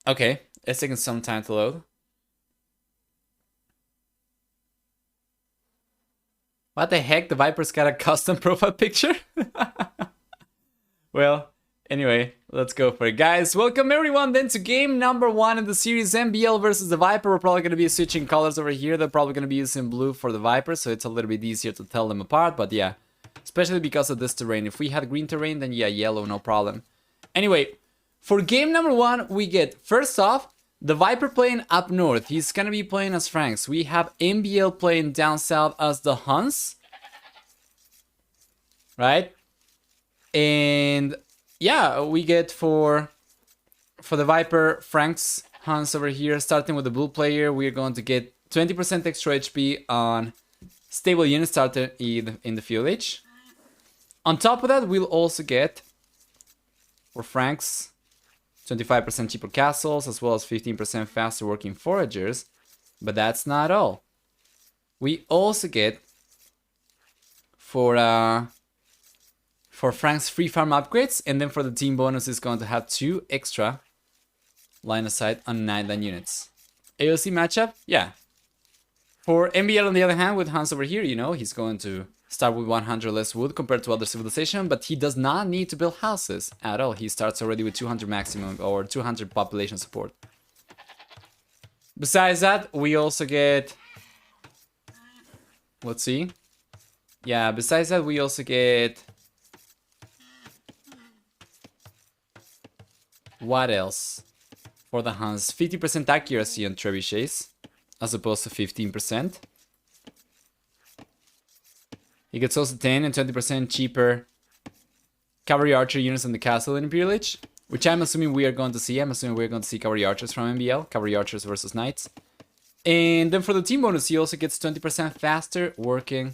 Okay, it's taking some time to load. What the heck? The Viper's got a custom profile picture? Well, anyway, let's go for it. Guys, welcome everyone then to game number 1 in the series, MbL versus the Viper. We're probably going to be switching colors over here. They're probably going to be using blue for the Viper, so it's a little bit easier to tell them apart. But yeah, especially because of this terrain. If we had green terrain, then yeah, yellow, no problem. Anyway, for game number 1, we get, first off, the Viper playing up north. He's going to be playing as Franks. We have MbL playing down south as the Huns. Right? And yeah, we get for the Viper, Franks, Huns over here. Starting with the blue player, we're going to get 20% extra HP on stable units started in the field age. On top of that, we'll also get, for Franks, 25% cheaper castles, as well as 15% faster working foragers. But that's not all. We also get, for Frank's free farm upgrades, and then for the team bonus is going to have 2 extra line of sight on 9 units. AOC matchup? Yeah. For MbL on the other hand, with Hans over here, you know, he's going to start with 100 less wood compared to other civilizations, but he does not need to build houses at all. He starts already with 200 maximum or 200 population support. Besides that, we also get... Let's see. Yeah, besides that, we also get... What else? For the Huns, 50% accuracy on trebuchets, as opposed to 15%. He gets also 10 and 20% cheaper cavalry archer units in the castle in Imperial Age, which I'm assuming we are going to see. I'm assuming we're going to see cavalry archers from MbL, cavalry archers versus knights. And then for the team bonus, he also gets 20% faster working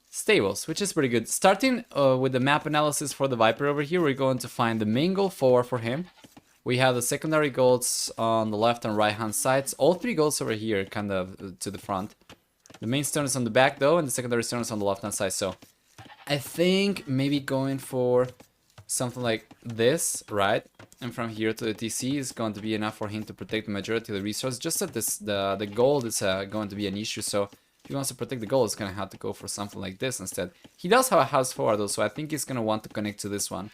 stables, which is pretty good. Starting with the map analysis for the Viper over here, we're going to find the main goal for him. We have the secondary goals on the left and right hand sides. All 3 goals over here, kind of to the front. The main stone is on the back though, and the secondary stone is on the left hand side. So I think maybe going for something like this, right? And from here to the TC is going to be enough for him to protect the majority of the resource. Just that the gold is going to be an issue, so if he wants to protect the gold, he's going to have to go for something like this instead. He does have a house forward though, so I think he's going to want to connect to this one.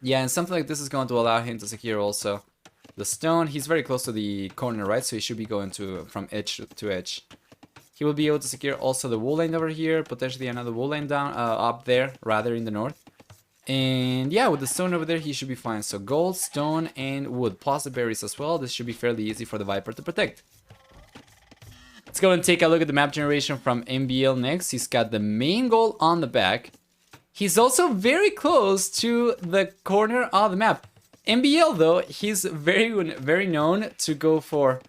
Yeah, and something like this is going to allow him to secure also the stone. He's very close to the corner, right? So he should be going from edge to edge. He will be able to secure also the wool line over here, potentially another wool line down up there, rather in the north. And yeah, with the stone over there, he should be fine. So gold, stone, and wood, plus the berries as well. This should be fairly easy for the Viper to protect. Let's go and take a look at the map generation from MbL next. He's got the main goal on the back. He's also very close to the corner of the map. MbL though, he's very known to go for...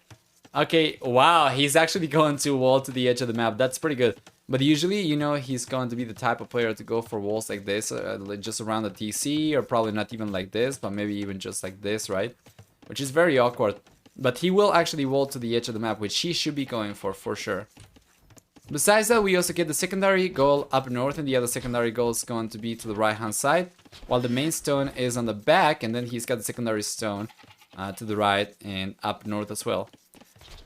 Okay, wow, he's actually going to wall to the edge of the map. That's pretty good. But usually, you know, he's going to be the type of player to go for walls like this, just around the TC, or probably not even like this, but maybe even just like this, right? Which is very awkward. But he will actually wall to the edge of the map, which he should be going for sure. Besides that, we also get the secondary goal up north, and the other secondary goal is going to be to the right hand side, while the main stone is on the back, and then he's got the secondary stone to the right and up north as well.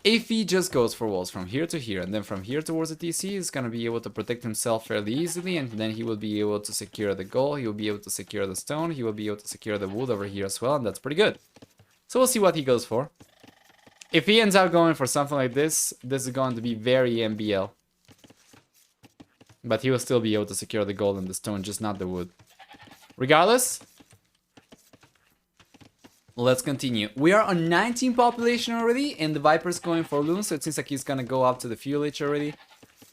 If he just goes for walls from here to here, and then from here towards the TC, he's going to be able to protect himself fairly easily, and then he will be able to secure the goal, he will be able to secure the stone, he will be able to secure the wood over here as well, and that's pretty good. So we'll see what he goes for. If he ends up going for something like this, this is going to be very MbL. But he will still be able to secure the gold and the stone, just not the wood. Regardless, let's continue. We are on 19 population already, and the Viper's going for loons, so it seems like he's gonna go up to the fuel age already.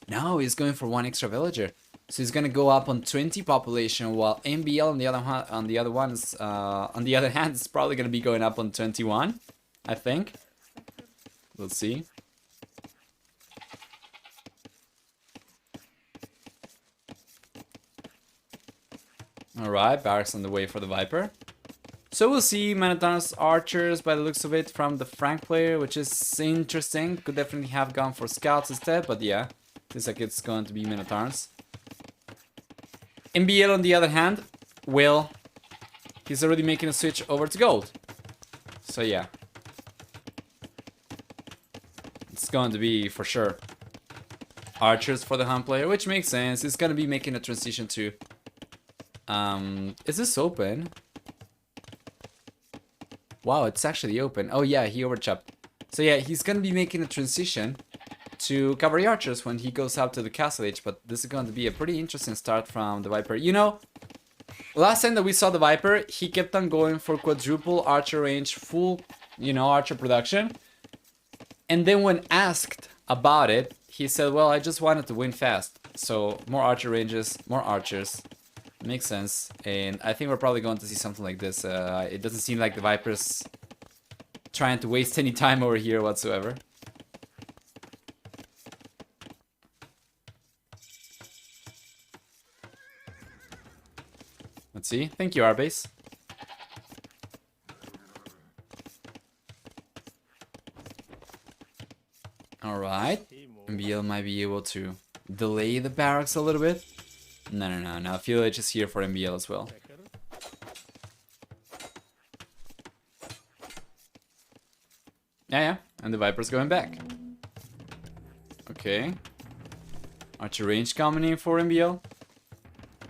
No, he's going for 1 extra villager. So he's gonna go up on 20 population, while MbL on the other hand is probably gonna be going up on 21, I think. Let's see. Alright, barracks on the way for the Viper. So we'll see Man-at-Arms archers by the looks of it from the Frank player, which is interesting. Could definitely have gone for scouts instead, but yeah, looks like it's going to be Man-at-Arms. MbL on the other hand, he's already making a switch over to gold. So yeah. It's going to be, for sure, archers for the Hunt player, which makes sense. It's going to be making a transition to... is this open? Wow, it's actually open. Oh yeah, he overchopped. So yeah, he's going to be making a transition to cavalry archers when he goes up to the castle age, but this is going to be a pretty interesting start from the Viper. You know, last time that we saw the Viper, he kept on going for quadruple archer range, full, you know, archer production. And then when asked about it, he said, well, I just wanted to win fast. So more archer ranges, more archers. Makes sense. And I think we're probably going to see something like this. It doesn't seem like the Viper's trying to waste any time over here whatsoever. Let's see. Thank you, Arbase. Alright. MbL might be able to delay the barracks a little bit. No. Village is here for MbL as well. Yeah. And the Viper's going back. Okay. Archer range coming in for MbL.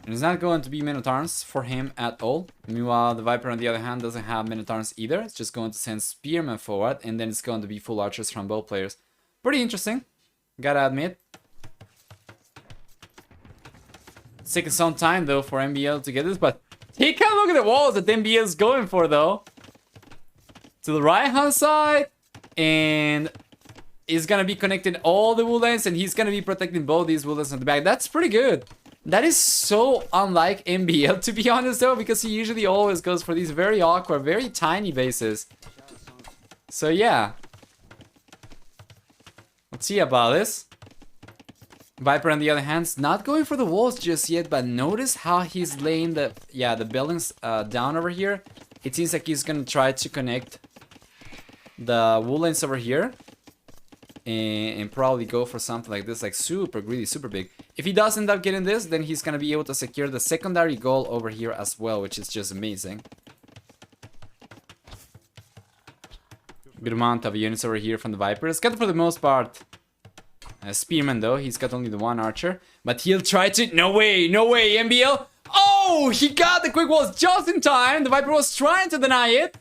And it's not going to be Men-at-Arms for him at all. Meanwhile, the Viper on the other hand doesn't have Men-at-Arms either. It's just going to send Spearmen forward, and then it's going to be full archers from both players. Pretty interesting, gotta admit. It's taking some time though for MbL to get this, but take a look at the walls that MbL is going for though. To the right hand side, and he's gonna be connecting all the woodlands, and he's gonna be protecting both these woodlands on the back. That's pretty good. That is so unlike MbL, to be honest though, because he usually always goes for these very awkward, very tiny bases. So yeah. Let's see about this. Viper on the other hand is not going for the walls just yet, but notice how he's laying the buildings down over here. It seems like he's gonna try to connect the woodlands over here and probably go for something like this, like super greedy, super big. If he does end up getting this, then he's gonna be able to secure the secondary goal over here as well, which is just amazing. Good amount of units over here from the Viper. It's got for the most part Spearman though. He's got only the one archer, but he'll try to... No way, MbL. Oh, he got the quick walls just in time. The Viper was trying to deny it.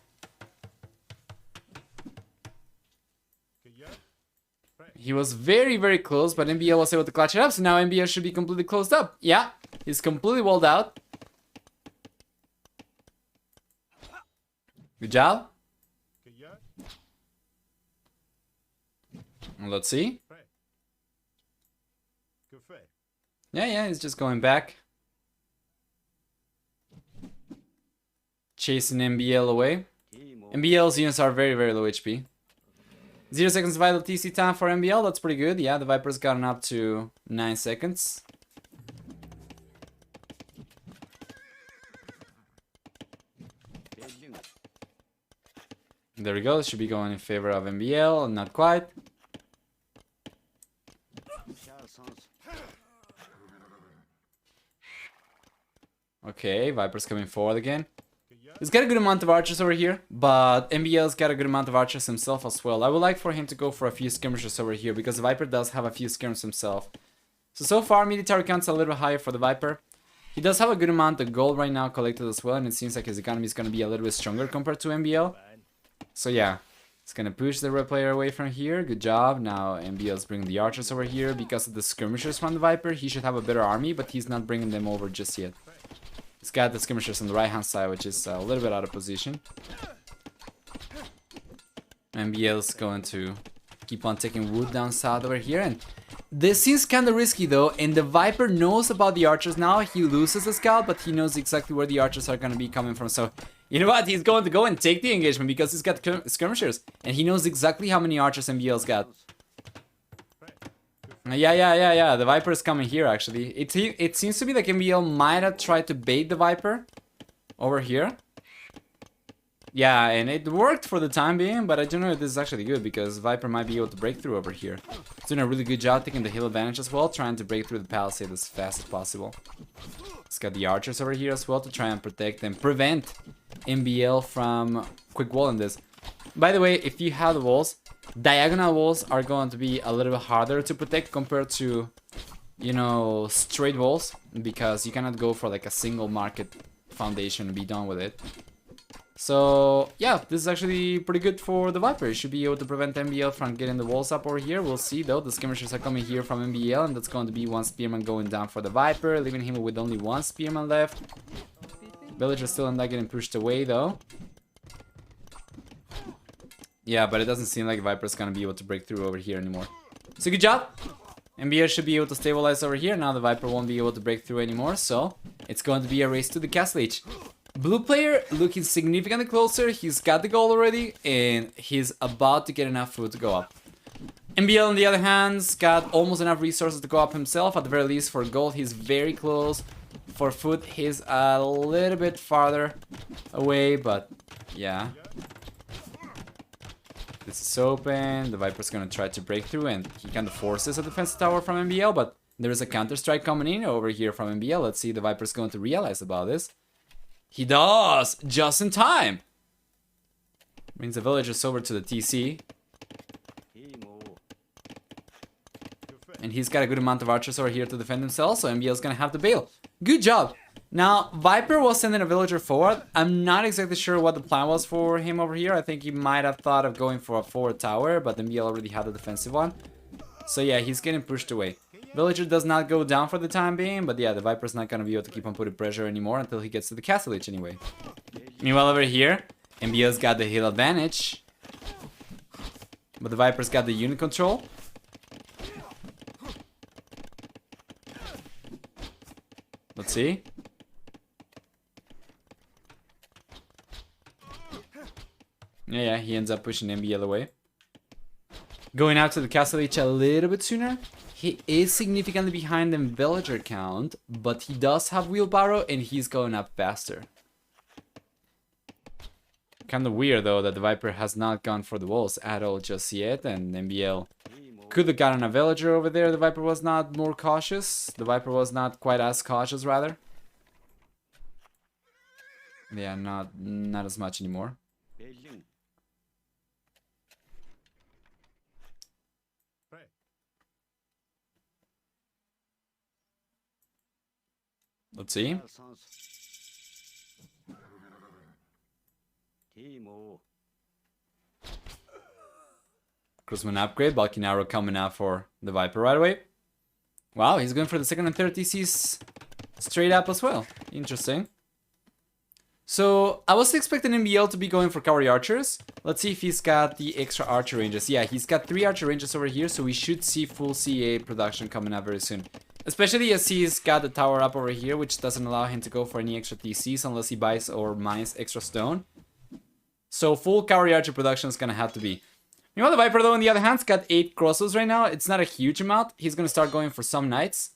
He was very, very close, but MbL was able to clutch it up. So now MbL should be completely closed up. Yeah, he's completely walled out. Good job. Let's see. Yeah, he's just going back. Chasing MbL away. MbL's units are very, very low HP. 0 seconds vital TC time for MbL, that's pretty good. Yeah, the Viper's gotten up to 9 seconds. There we go, it should be going in favor of MbL, not quite. Okay, Viper's coming forward again. He's got a good amount of archers over here, but MbL's got a good amount of archers himself as well. I would like for him to go for a few skirmishers over here, because the Viper does have a few skirms himself. So far, military count's a little higher for the Viper. He does have a good amount of gold right now collected as well, and it seems like his economy is going to be a little bit stronger compared to MbL. So yeah, it's going to push the red player away from here. Good job. Now MbL's bringing the archers over here. Because of the skirmishers from the Viper, he should have a better army, but he's not bringing them over just yet. He's got the skirmishers on the right hand side, which is a little bit out of position. MbL's going to keep on taking wood down south over here, and this seems kind of risky though, and the Viper knows about the archers now. He loses the scout, but he knows exactly where the archers are going to be coming from. So you know what, he's going to go and take the engagement because he's got skirmishers, and he knows exactly how many archers MbL's got. Yeah, the Viper is coming here actually. It seems to be like MbL might have tried to bait the Viper over here. Yeah, and it worked for the time being, but I don't know if this is actually good, because Viper might be able to break through over here. He's doing a really good job taking the hill advantage as well, trying to break through the palisade as fast as possible. He's got the archers over here as well to try and protect and prevent MbL from quick walling this. By the way, if you have the walls, diagonal walls are going to be a little bit harder to protect compared to, you know, straight walls, because you cannot go for like a single market foundation and be done with it. So yeah, this is actually pretty good for the Viper. It should be able to prevent MbL from getting the walls up over here. We'll see though. The skirmishers are coming here from MbL, and that's going to be one spearman going down for the Viper, leaving him with only one spearman left. Villager still not getting pushed away though. Yeah, but it doesn't seem like Viper's gonna be able to break through over here anymore. So good job. MbL should be able to stabilize over here. Now the Viper won't be able to break through anymore, so it's going to be a race to the castle edge. Blue player looking significantly closer. He's got the goal already, and he's about to get enough food to go up. MbL on the other hand's got almost enough resources to go up himself. At the very least for gold, he's very close. For food, he's a little bit farther away, but yeah. This is open. The Viper's gonna try to break through, and he kind of forces a defensive tower from MbL, but there is a counter strike coming in over here from MbL. Let's see if the Viper's going to realize about this. He does! Just in time! Brings the villagers over to the TC. And he's got a good amount of archers over here to defend himself, so MbL's gonna have to bail. Good job! Now, Viper was sending a villager forward. I'm not exactly sure what the plan was for him over here. I think he might have thought of going for a forward tower, but MbL already had a defensive one. So yeah, he's getting pushed away. Villager does not go down for the time being, but yeah, the Viper's not gonna be able to keep on putting pressure anymore until he gets to the castle edge anyway. Meanwhile over here, MbL's got the hill advantage. But the Viper's got the unit control. Let's see. Yeah, he ends up pushing MbL away. Going out to the castle edge a little bit sooner. He is significantly behind in villager count, but he does have wheelbarrow and he's going up faster. Kind of weird though that the Viper has not gone for the walls at all just yet, and MbL could have gotten a villager over there. The Viper was not more cautious. The Viper was not quite as cautious, rather. Yeah, not as much anymore. Let's see. Crossman upgrade, bulky arrow coming out for the Viper right away. Wow, he's going for the second and third TCs straight up as well. Interesting. So, I was expecting MbL to be going for cavalry archers. Let's see if he's got the extra archer ranges. Yeah, he's got 3 archer ranges over here, so we should see full CA production coming up very soon. Especially as he's got the tower up over here, which doesn't allow him to go for any extra TCs unless he buys or mines extra stone. So full cavalry archer production is gonna have to be. Meanwhile, the Viper though on the other hand's got 8 crosses right now. It's not a huge amount. He's gonna start going for some knights.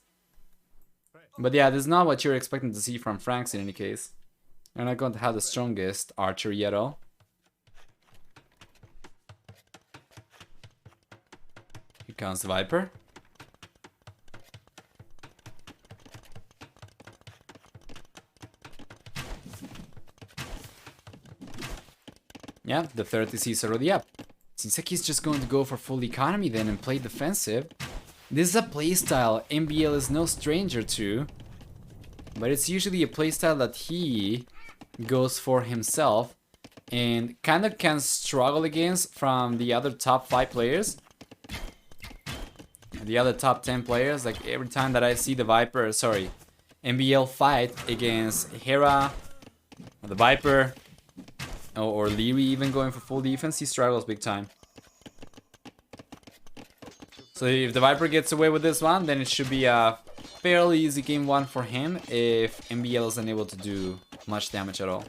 But yeah, this is not what you're expecting to see from Franks in any case. They're not going to have the strongest archer yet all. Here comes the Viper. Yeah, the 30C is already up. Seems like he's just going to go for full economy then and play defensive. This is a playstyle MbL is no stranger to. But it's usually a playstyle that he goes for himself and kind of can struggle against from the other top 5 players. The other top 10 players, like every time that I see the Viper, sorry, MbL fight against Hera, or the Viper, or Leary even going for full defense, he struggles big time. So if the Viper gets away with this one, then it should be a fairly easy game 1 for him if MbL is unable to do much damage at all.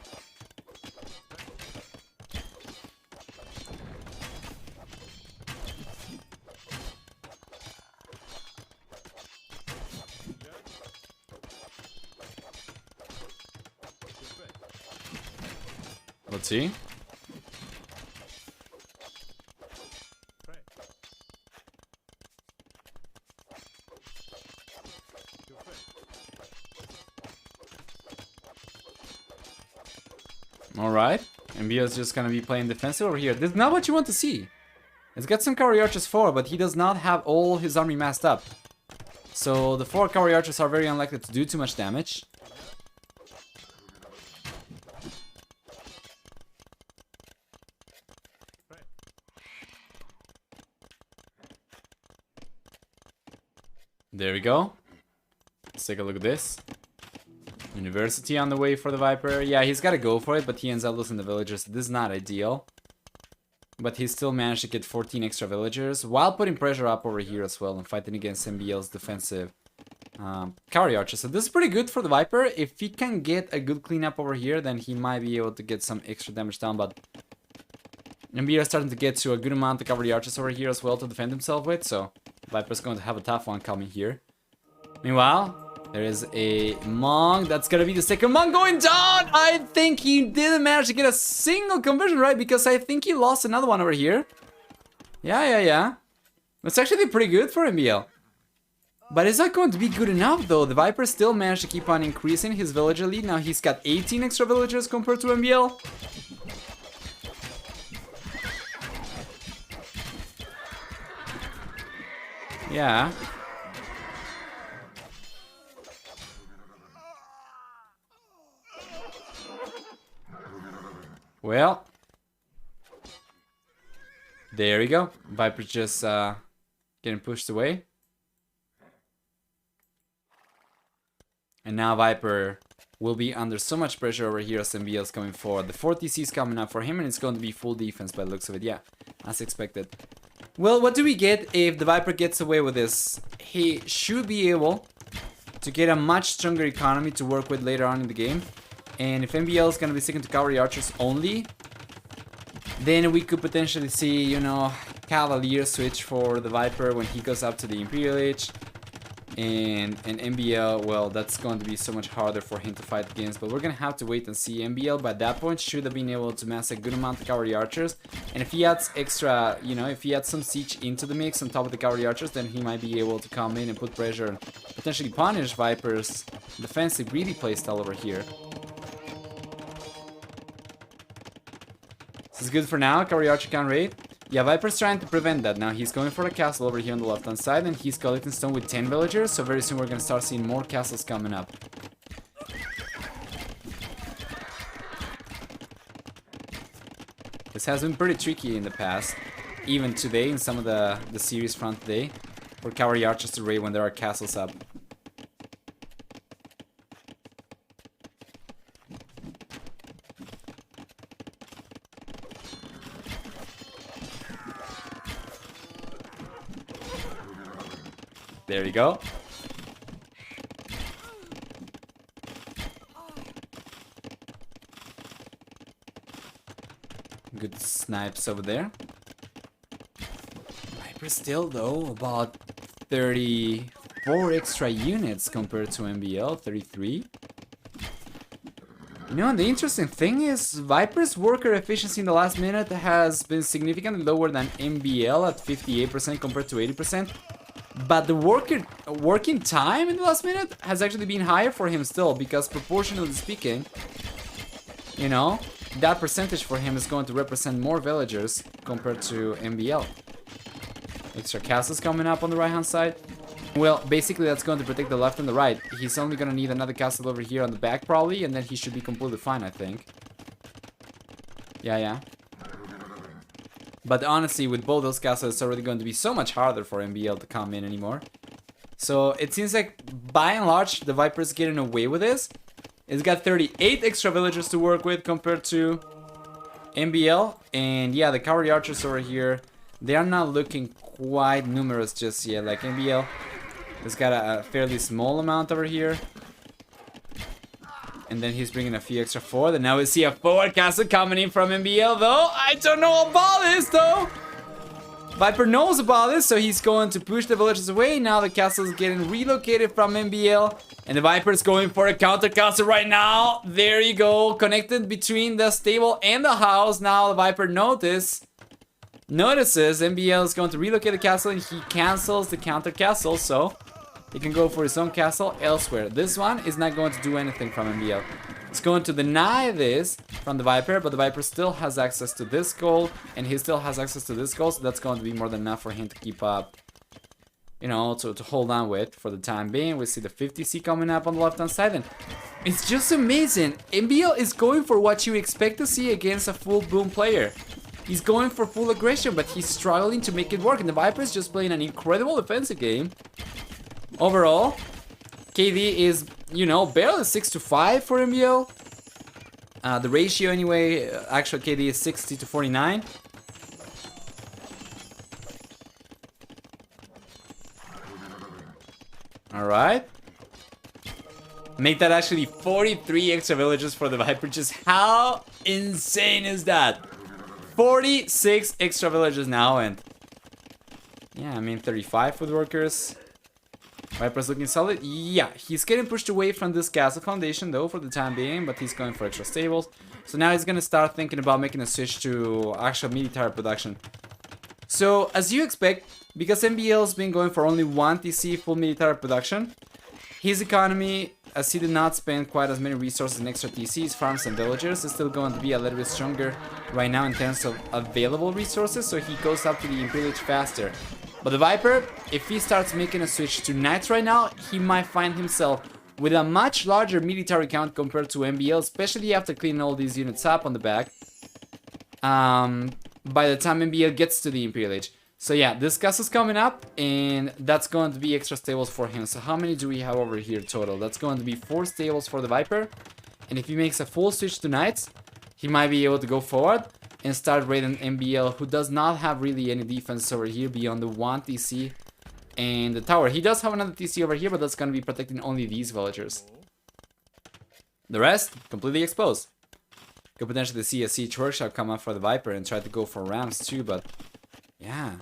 Let's see. All right. MbL is just gonna be playing defensive over here. This is not what you want to see. He's got some cavalry archers 4, but he does not have all his army massed up. So the 4 cavalry archers are very unlikely to do too much damage. There we go. Let's take a look at this. University on the way for the Viper. Yeah, he's got to go for it, but he ends up losing the villagers. This is not ideal. But he still managed to get 14 extra villagers while putting pressure up over here as well and fighting against MbL's defensive cavalry archers. So this is pretty good for the Viper. If he can get a good cleanup over here, then he might be able to get some extra damage down. But MbL is starting to get to a good amount of cavalry archers over here as well to defend himself with. So Viper's going to have a tough one coming here. Meanwhile, there is a monk. That's gonna be the second monk going down. I think he didn't manage to get a single conversion, right? Because I think he lost another one over here. Yeah. That's actually pretty good for MbL. But is that going to be good enough though? The Viper still managed to keep on increasing his villager lead. Now he's got 18 extra villagers compared to MbL. Yeah. Well, there we go. Viper's just getting pushed away. And now Viper will be under so much pressure over here as MbL is coming forward. The 4 TC is coming up for him and it's going to be full defense by the looks of it. Yeah, as expected. Well, what do we get if the Viper gets away with this? He should be able to get a much stronger economy to work with later on in the game. And if MbL is going to be sticking to cavalry archers only, then we could potentially see, you know, Cavalier switch for the Viper when he goes up to the Imperial Age. And MbL, well, that's going to be so much harder for him to fight against. But we're going to have to wait and see. MbL, by that point, should have been able to mass a good amount of cavalry archers. And if he adds extra, you know, if he adds some siege into the mix on top of the cavalry archers, then he might be able to come in and put pressure and potentially punish Viper's defensive greedy playstyle over here. This is good for now. Cavalry archer can raid. Yeah, Viper's trying to prevent that. Now he's going for the castle over here on the left hand side, and he's collecting stone with 10 villagers, so very soon we're gonna start seeing more castles coming up. This has been pretty tricky in the past, even today in some of the series front today, for cavalry archers to raid when there are castles up. There you go. Good snipes over there. Viper still though about 34 extra units compared to MbL, 33. You know, and the interesting thing is Viper's worker efficiency in the last minute has been significantly lower than MbL at 58% compared to 80%. But the working time in the last minute has actually been higher for him still, because proportionally speaking, you know, that percentage for him is going to represent more villagers compared to MbL. Extra castles coming up on the right hand side. Well, basically that's going to protect the left and the right. He's only going to need another castle over here on the back probably, and then he should be completely fine, I think. Yeah. But honestly, with both those castles, it's already going to be so much harder for MbL to come in anymore. So it seems like, by and large, the Viper's getting away with this. It's got 38 extra villagers to work with compared to MbL. And yeah, the cavalry archers over here, they are not looking quite numerous just yet. Like MbL has got a fairly small amount over here. And then he's bringing a few extra forward. And now we see a forward castle coming in from MbL, though. I don't know about this, though. Viper knows about this, so he's going to push the villagers away. Now the castle is getting relocated from MbL. And the Viper is going for a counter castle right now. There you go. Connected between the stable and the house. Now the Viper notices MbL is going to relocate the castle, and he cancels the counter castle. So he can go for his own castle elsewhere. This one is not going to do anything from MbL. It's going to deny this, from the Viper, but the Viper still has access to this gold, and he still has access to this gold, so that's going to be more than enough for him to keep up, you know, to hold on with for the time being. We see the 50C coming up on the left-hand side, and it's just amazing. MbL is going for what you expect to see against a full boom player. He's going for full aggression, but he's struggling to make it work, and the Viper is just playing an incredible defensive game. Overall, KD is, you know, barely 6-5 for MbL. The ratio anyway, actual KD is 60-49. Alright. Make that actually 43 extra villages for the Viper. Just how insane is that? 46 extra villages now, and yeah, I mean 35 food workers. Viper's looking solid. Yeah, he's getting pushed away from this castle foundation though for the time being, but he's going for extra stables. So now he's gonna start thinking about making a switch to actual military production. So as you expect, because MbL's been going for only one TC full military production, his economy, as he did not spend quite as many resources in extra TCs, farms and villagers, is still going to be a little bit stronger right now in terms of available resources, so he goes up to the imperial faster. But the Viper, if he starts making a switch to knights right now, he might find himself with a much larger military count compared to MbL, especially after cleaning all these units up on the back. By the time MbL gets to the Imperial Age. So yeah, this castle's coming up, and that's going to be extra stables for him. So how many do we have over here total? That's going to be 4 stables for the Viper. And if he makes a full switch to knights, he might be able to go forward and start raiding MbL, who does not have really any defense over here beyond the 1 TC and the tower. He does have another TC over here, but that's going to be protecting only these villagers. The rest, completely exposed. Could potentially see a siege workshop come up for the Viper and try to go for rams too, but yeah.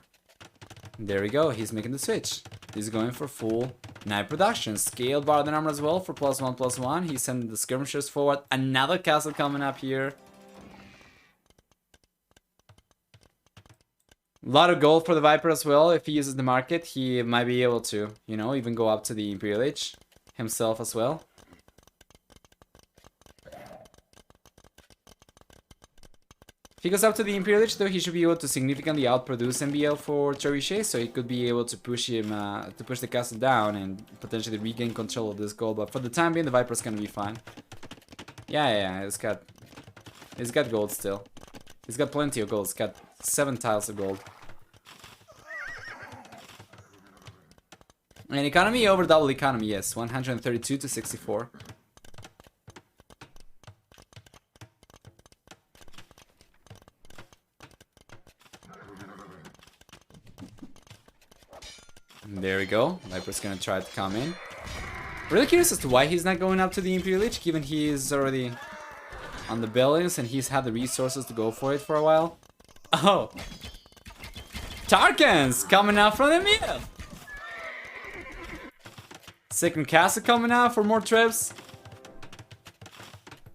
There we go, he's making the switch. He's going for full knight production. Scaled bar the armor as well for +1/+1. He's sending the skirmishers forward. Another castle coming up here. A lot of gold for the Viper as well. If he uses the market, he might be able to, you know, even go up to the Imperial Age himself as well. If he goes up to the Imperial Age though, he should be able to significantly outproduce MbL for Trebuchet, so he could be able to push him, to push the castle down and potentially regain control of this gold. But for the time being, the Viper's gonna be fine. Yeah, he's got gold still. He's got plenty of gold. He's got 7 tiles of gold. And economy over double economy, yes, 132 to 64. There we go. Viper's gonna try to come in. Really curious as to why he's not going up to the Imperial Age, given he is already on the buildings and he's had the resources to go for it for a while. Oh! Tarkans coming out from the middle! Second castle coming out for more trips.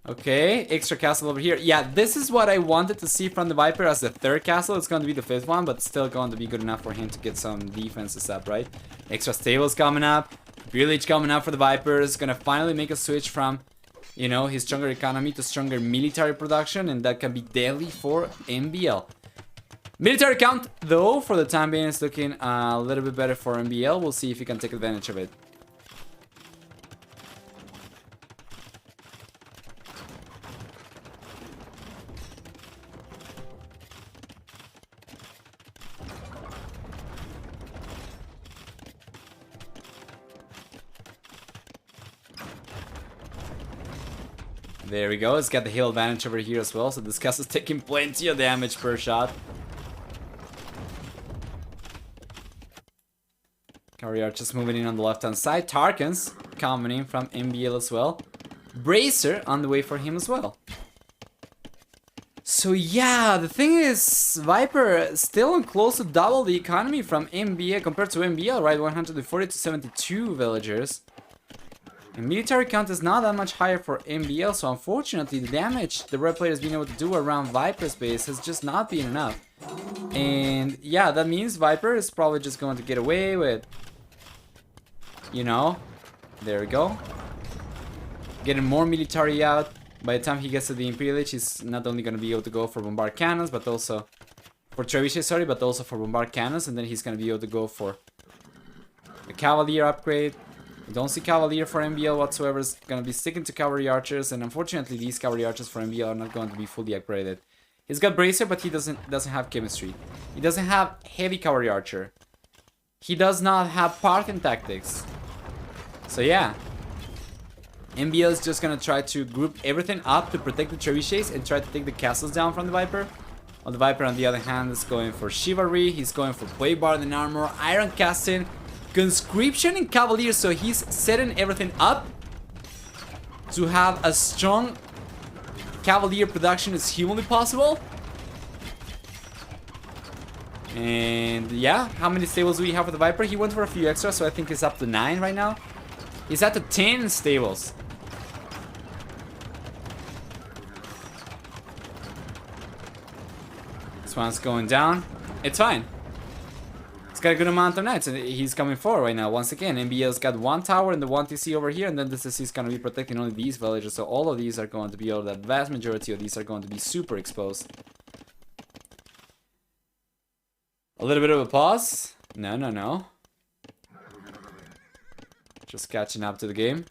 Okay, extra castle over here. Yeah, this is what I wanted to see from the Viper as the 3rd castle. It's going to be the 5th one, but still going to be good enough for him to get some defenses up, right? Extra stables coming up. Village coming up for the Viper. Is going to finally make a switch from, you know, his stronger economy to stronger military production, and that can be deadly for MbL. Military count, though, for the time being is looking a little bit better for MbL. We'll see if he can take advantage of it. There we go, it's got the heal advantage over here as well, so this cast is taking plenty of damage per shot. Cavalry archers moving in on the left hand side. Tarkans coming in from MbL as well. Bracer on the way for him as well. So yeah, the thing is, Viper still on close to double the economy from MbL compared to MbL, right? 140 to 72 villagers. And military count is not that much higher for MbL, so unfortunately the damage the red player has been able to do around Viper's base has just not been enough. And yeah, that means Viper is probably just going to get away with, you know, there we go. Getting more military out, By the time he gets to the Imperial Age, he's not only going to be able to go for Bombard Cannons, but also for Trebuchet, sorry, but also for Bombard Cannons, and then he's going to be able to go for a Cavalier upgrade. We don't see Cavalier for MbL whatsoever. It's going to be sticking to Cavalry Archers, and unfortunately these Cavalry Archers for MbL are not going to be fully upgraded. He's got Bracer, but he doesn't have Chemistry. He doesn't have Heavy Cavalry Archer. He does not have Parthian Tactics. So yeah, MbL is just gonna try to group everything up to protect the trebuchets and try to take the castles down from the Viper. While the Viper, on the other hand, is going for Chivalry. He's going for Blade Bard and Armor, Iron Casting, Conscription and Cavalier. So he's setting everything up to have a strong Cavalier production as humanly possible. And yeah, how many stables do we have for the Viper? He went for a few extra, so I think he's up to 9 right now. He's at the 10 stables. This one's going down. It's fine. He's got a good amount of knights, and he's coming forward right now. Once again, MbL's got 1 tower and the 1 TC over here, and then this TC is going to be protecting only these villagers. So all of these are going to be, or the vast majority of these are going to be super exposed. A little bit of a pause. No. Just catching up to the game.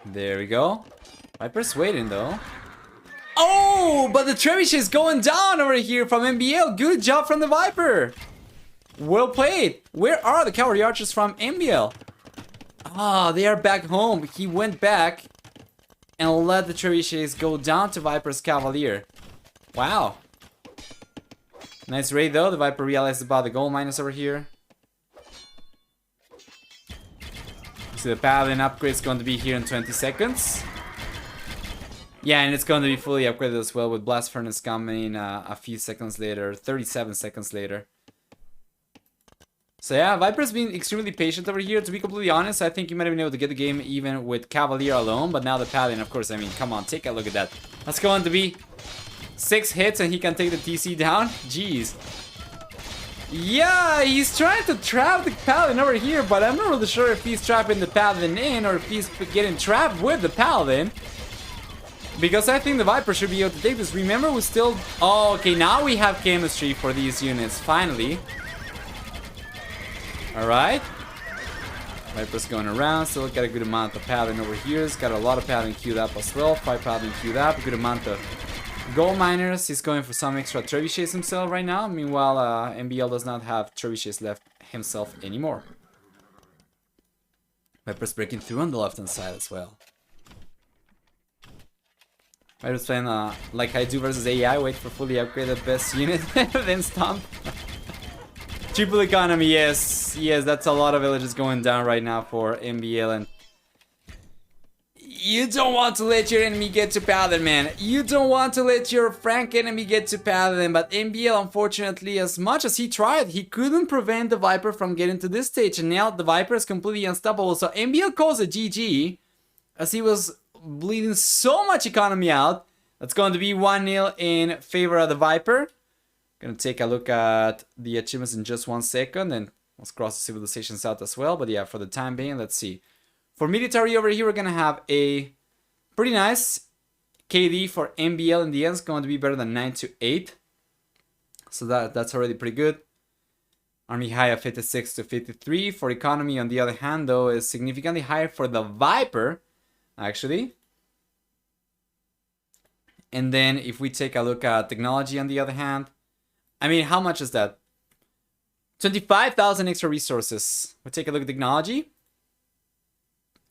There we go. Viper's waiting though. Oh, but the Trebuchet is going down over here from MbL. Good job from the Viper. Well played. Where are the Cavalry Archers from MbL? Ah, they are back home. He went back and let the Trebuchets go down to Viper's Cavalier. Wow. Nice raid though. The Viper realized about the gold miners over here. So the Paladin upgrade is going to be here in 20 seconds. Yeah, and it's going to be fully upgraded as well with Blast Furnace coming a few seconds later, 37 seconds later. So yeah, Viper's been extremely patient over here. To be completely honest, I think you might have been able to get the game even with Cavalier alone. But now the Paladin, of course, I mean, come on, take a look at that. That's going to be 6 hits and he can take the TC down. Jeez. Yeah, he's trying to trap the Paladin over here, but I'm not really sure if he's trapping the Paladin in or if he's getting trapped with the Paladin. Because I think the Viper should be able to take this. Remember, we still... Oh, okay, now we have chemistry for these units, finally. Alright. Viper's going around, still got a good amount of Paladin over here. He's got a lot of Paladin queued up as well. 5 Paladin queued up, a good amount of gold miners. He's going for some extra trebuchets himself right now. Meanwhile, MbL does not have trebuchets left himself anymore. Viper's breaking through on the left hand side as well. Viper's playing like I do versus AI, wait for fully upgraded best unit, then stomp. Triple economy, yes, that's a lot of villages going down right now for MbL, and you don't want to let your enemy get to Paladin, man. You don't want to let your frank enemy get to Paladin, but MbL, unfortunately, as much as he tried, he couldn't prevent the Viper from getting to this stage, and now the Viper is completely unstoppable. So MbL calls a GG, as he was bleeding so much economy out. That's going to be 1-0 in favor of the Viper. Gonna take a look at the achievements in just 1 second, and let's cross the civilizations out as well. But yeah, for the time being, let's see. For military over here, we're gonna have a pretty nice KD for MbL in the end. It's going to be better than 9 to 8. So that's already pretty good. Army high of 56 to 53. For economy, on the other hand, though, is significantly higher for the Viper, actually. And then if we take a look at technology, on the other hand, I mean, how much is that? 25,000 extra resources. We'll take a look at technology.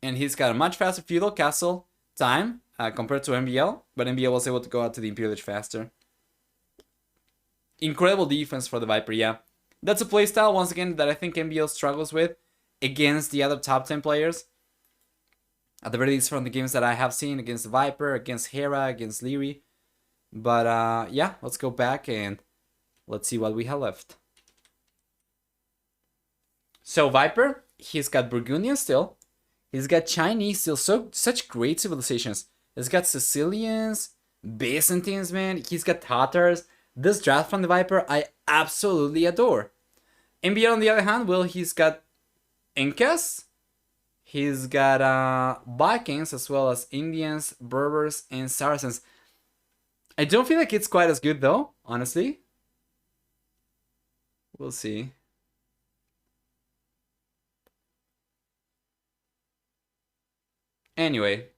And he's got a much faster feudal castle time compared to MbL. But MbL was able to go out to the Imperial Age faster. Incredible defense for the Viper, yeah. That's a playstyle, once again, that I think MbL struggles with against the other top 10 players. At the very least from the games that I have seen against the Viper, against Hera, against Leary. But yeah, let's go back and let's see what we have left. So Viper, he's got Burgundian still. He's got Chinese still. Such great civilizations. He's got Sicilians, Byzantines, man. He's got Tatars, This draft from the Viper, I absolutely adore. MbL on the other hand, well, he's got Incas, he's got Vikings, as well as Indians, Berbers, and Saracens. I don't feel like it's quite as good though, honestly. We'll see. Anyway.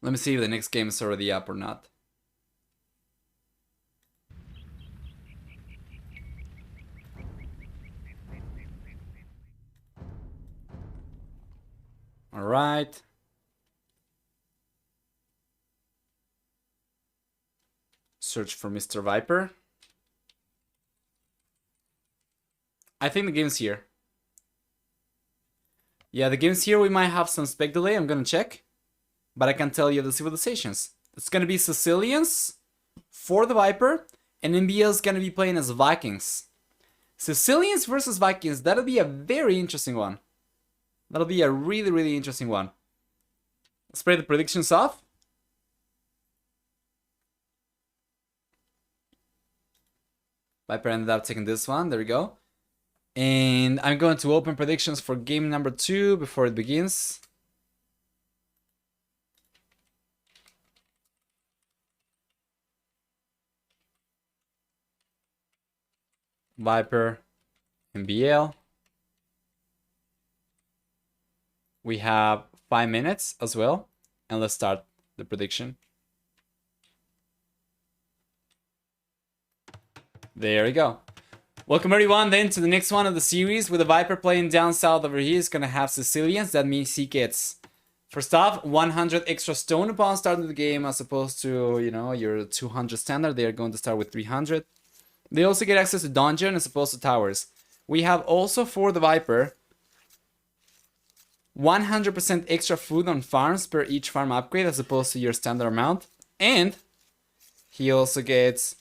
Let me see if the next game is already up or not. Alright. Search for Mr. Viper. I think the game's here. Yeah, the game's here. We might have some spec delay. I'm gonna check. But I can tell you the civilizations. It's gonna be Sicilians for the Viper, and MbL is gonna be playing as Vikings. Sicilians versus Vikings. That'll be a very interesting one. That'll be a really, really interesting one. Let's play the predictions off. Viper ended up taking this one. There we go. And I'm going to open predictions for game number 2 before it begins. Viper, MbL. We have 5 minutes as well. And let's start the prediction. There we go. Welcome everyone then to the next one of the series with the Viper playing down south over here. He's going to have Sicilians. That means he gets, first off, 100 extra stone upon starting the game as opposed to, you know, your 200 standard. They are going to start with 300. They also get access to dungeon as opposed to towers. We have also for the Viper 100% extra food on farms per each farm upgrade as opposed to your standard amount. And he also gets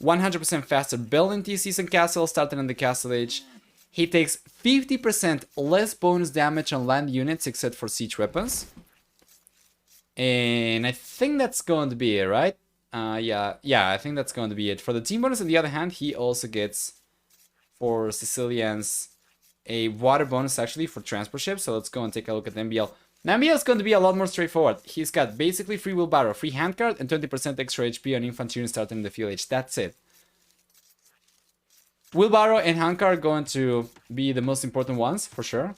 100% faster building TCs and castles starting in the castle age. He takes 50% less bonus damage on land units except for siege weapons. And I think that's going to be it, right? Yeah, I think that's going to be it. For the team bonus, on the other hand, he also gets, for Sicilians, a water bonus actually for transport ships. So let's go and take a look at MbL. Now MbL is going to be a lot more straightforward. He's got basically free wheelbarrow, free handcart, and 20% extra HP on infantry starting in the field age. That's it. Wheelbarrow and handcart are going to be the most important ones, for sure.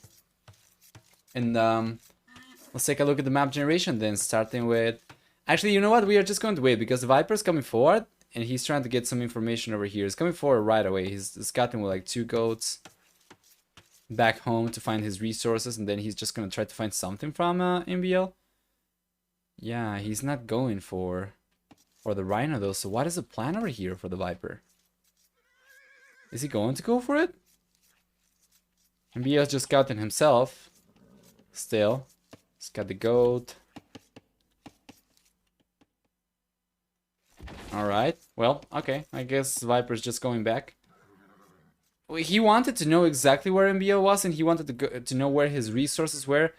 And let's take a look at the map generation then, starting with... Actually, you know what? We are just going to wait because the Viper's coming forward and he's trying to get some information over here. He's coming forward right away. He's scouting with like 2 goats back home to find his resources, and then he's just going to try to find something from MbL. Yeah, he's not going for the Rhino though. So what is the plan over here for the Viper? Is he going to go for it? MbL's just scouting himself. Still. He's got the goat. Alright, well, okay. I guess Viper's just going back. He wanted to know exactly where MbL was, and he wanted to know where his resources were.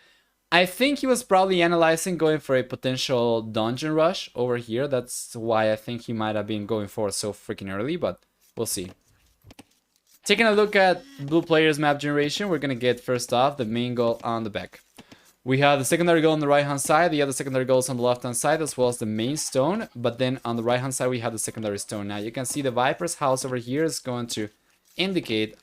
I think he was probably analyzing going for a potential dungeon rush over here. That's why I think he might have been going for it so freaking early, but we'll see. Taking a look at blue players map generation, we're going to get first off the main goal on the back. We have the secondary goal on the right hand side, the other secondary goals on the left hand side, as well as the main stone. But then on the right hand side we have the secondary stone. Now you can see the Viper's house over here is going to indicate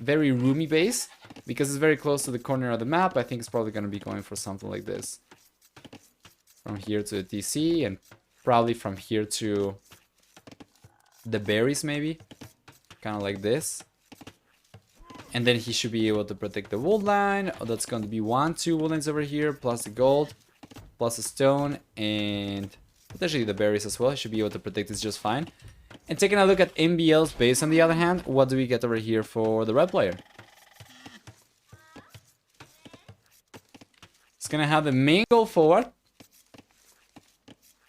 very roomy base because it's very close to the corner of the map. I think it's probably going to be going for something like this. From here to the TC and probably from here to the berries maybe. Kind of like this. And then he should be able to protect the wood line. Oh, that's going to be 2 wood lines over here, plus the gold, plus the stone, and potentially the berries as well. He should be able to protect this just fine. And taking a look at MbL's base on the other hand, what do we get over here for the red player? It's going to have the main goal forward.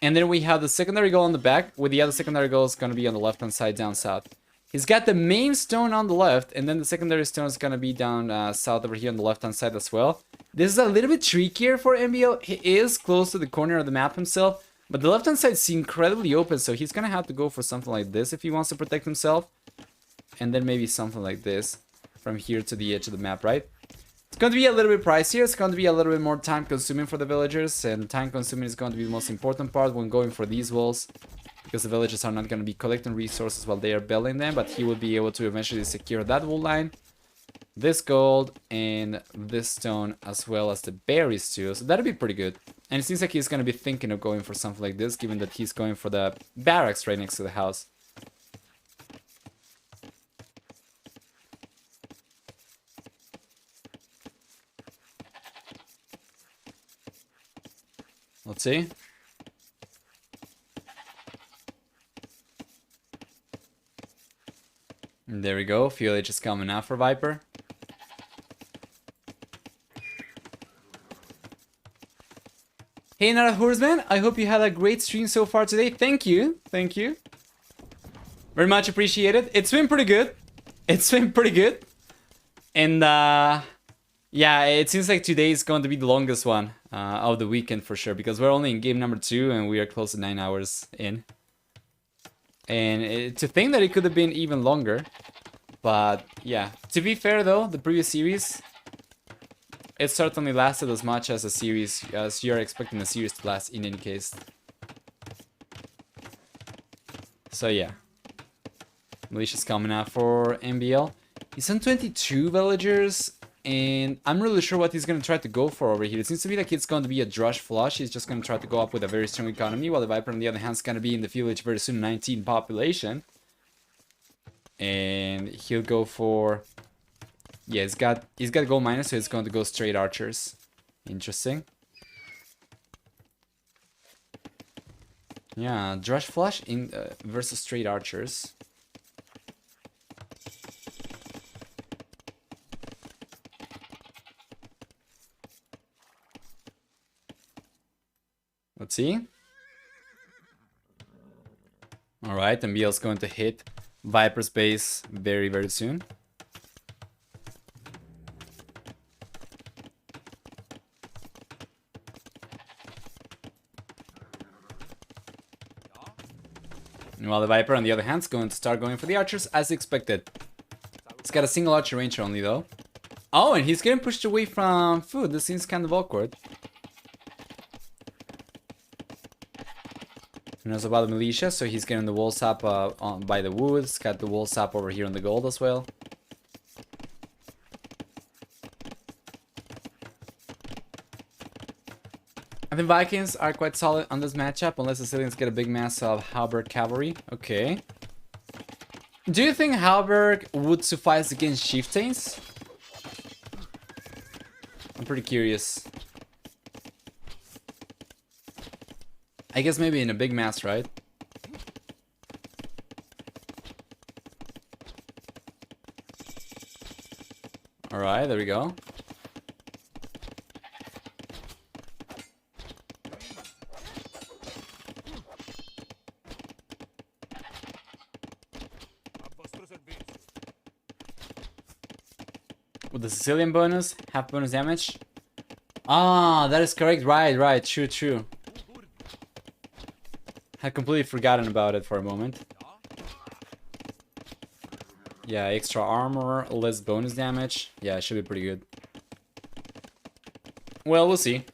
And then we have the secondary goal on the back, with the other secondary goal is going to be on the left hand side down south. He's got the main stone on the left, and then the secondary stone is going to be down south over here on the left-hand side as well. This is a little bit trickier for MbL. He is close to the corner of the map himself, But the left-hand side is incredibly open, so he's gonna have to go for something like this if he wants to protect himself. And then maybe something like this from here to the edge of the map, right? It's going to be a little bit pricier. It's going to be a little bit more time-consuming for the villagers. And time-consuming is going to be the most important part when going for these walls. Because the villagers are not going to be collecting resources while they are building them. But he will be able to eventually secure that wall line. This gold and this stone as well as the berries too. So that'll be pretty good. And it seems like he's going to be thinking of going for something like this. Given that he's going for the barracks right next to the house. Let's see. And there we go. Foliage is coming out for Viper. Hey, Nara Horseman. I hope you had a great stream so far today. Thank you. Thank you. Very much appreciated. It's been pretty good. It's been pretty good. And, yeah, it seems like today is going to be the longest one of the weekend for sure. Because we're only in game number 2 and we are close to 9 hours in. And to think that it could have been even longer. But yeah, to be fair though, the previous series, it certainly lasted as much as a series, as you're expecting a series to last in any case. So yeah. Militia's coming out for MbL. He's on 22 villagers. And I'm really sure what he's going to try to go for over here. It seems to be like it's going to be a drush flush. He's just going to try to go up with a very strong economy. While the Viper on the other hand is going to be in the village very soon, 19 population. And he'll go for... Yeah, he's got gold minus, so he's going to go straight archers. Interesting. Yeah, drush flush in versus straight archers. Let's see. Alright, MbL's going to hit Viper's base very, very soon. And while the Viper, on the other hand, is going to start going for the archers as expected. It's got a single archer ranger only, though. Oh, and he's getting pushed away from food. This seems kind of awkward. He knows about the militia, so he's getting the walls up by the woods. Got the walls up over here on the gold as well. I think Vikings are quite solid on this matchup, unless the Sicilians get a big mass of Halberg cavalry. Okay. Do you think Halberg would suffice against chieftains? I'm pretty curious. I guess maybe in a big mass, right? Alright, there we go. With the Sicilian bonus, half bonus damage. Ah, that is correct. Right. True. I completely forgotten about it for a moment. Yeah, extra armor, less bonus damage. Yeah, it should be pretty good. Well, we'll see.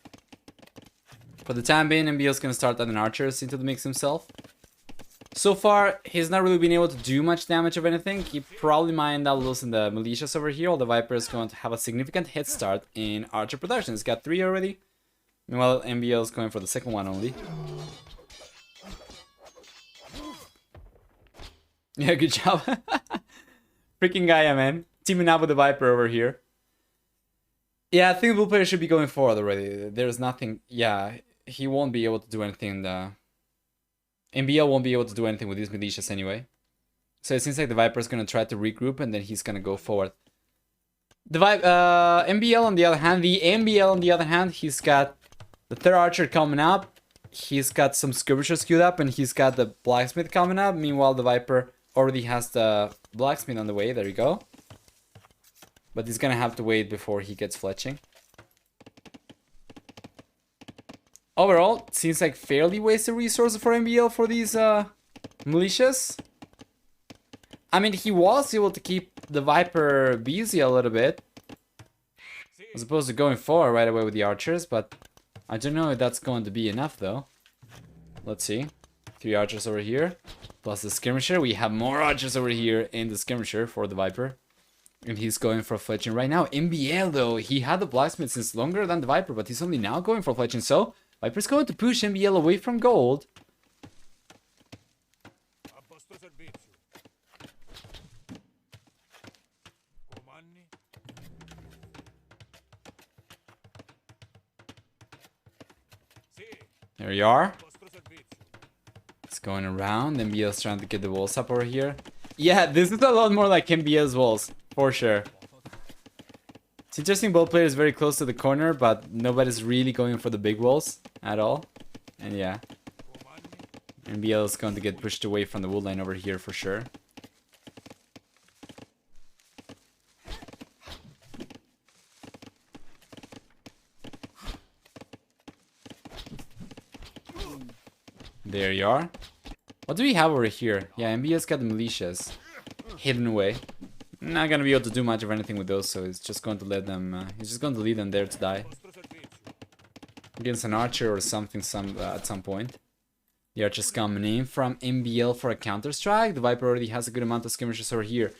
For the time being, MbL's gonna start adding archers into the mix himself. So far, he's not really been able to do much damage of anything. He probably might end up losing the militias over here, while the Viper is going to have a significant head start in archer production. He's got 3 already. Meanwhile, MbL is going for the second one only. Yeah, good job. Freaking Gaia, man. Teaming up with the Viper over here. Yeah, I think the blue player should be going forward already. There's nothing... Yeah, he won't be able to do anything. MbL won't be able to do anything with these militias anyway. So it seems like the Viper is going to try to regroup and then he's going to go forward. MbL on the other hand, he's got the third archer coming up. He's got some skirmishers queued up and he's got the blacksmith coming up. Meanwhile, the Viper already has the blacksmith on the way. There you go. But he's gonna have to wait before he gets fletching. overall, it seems like fairly wasted resources for MbL for these militias. I mean, he was able to keep the Viper busy a little bit, as opposed to going forward right away with the archers, but I don't know if that's going to be enough though. Let's see. 3 archers over here, plus the skirmisher. We have more archers over here in the skirmisher for the Viper. And he's going for fletching right now. MbL though, he had the blacksmith since longer than the Viper, but he's only now going for fletching. So, Viper's going to push MbL away from gold. There you are. It's going around. MbL's trying to get the walls up over here. Yeah, this is a lot more like MbL's walls, for sure. It's interesting, both players very close to the corner, but nobody's really going for the big walls at all. And yeah, MbL is going to get pushed away from the wood line over here for sure. There you are. What do we have over here? Yeah, MbL's got the militias hidden away. Not gonna be able to do much of anything with those, so he's just going to let them. He's just going to leave them there to die against an archer or something. At some point, the archer's coming in from MbL for a counter strike. The Viper already has a good amount of skirmishers over here.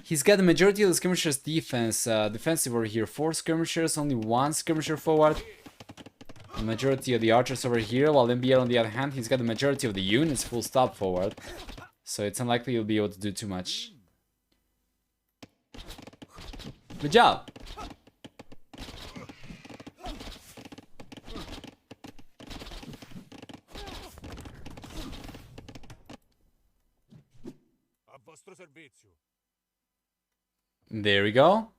He's got the majority of the skirmishers defensive over here. 4 skirmishers, only 1 skirmisher forward. The majority of the archers over here, while MbL on the other hand, he's got the majority of the units full stop forward. So it's unlikely he'll be able to do too much. Good job! There we go.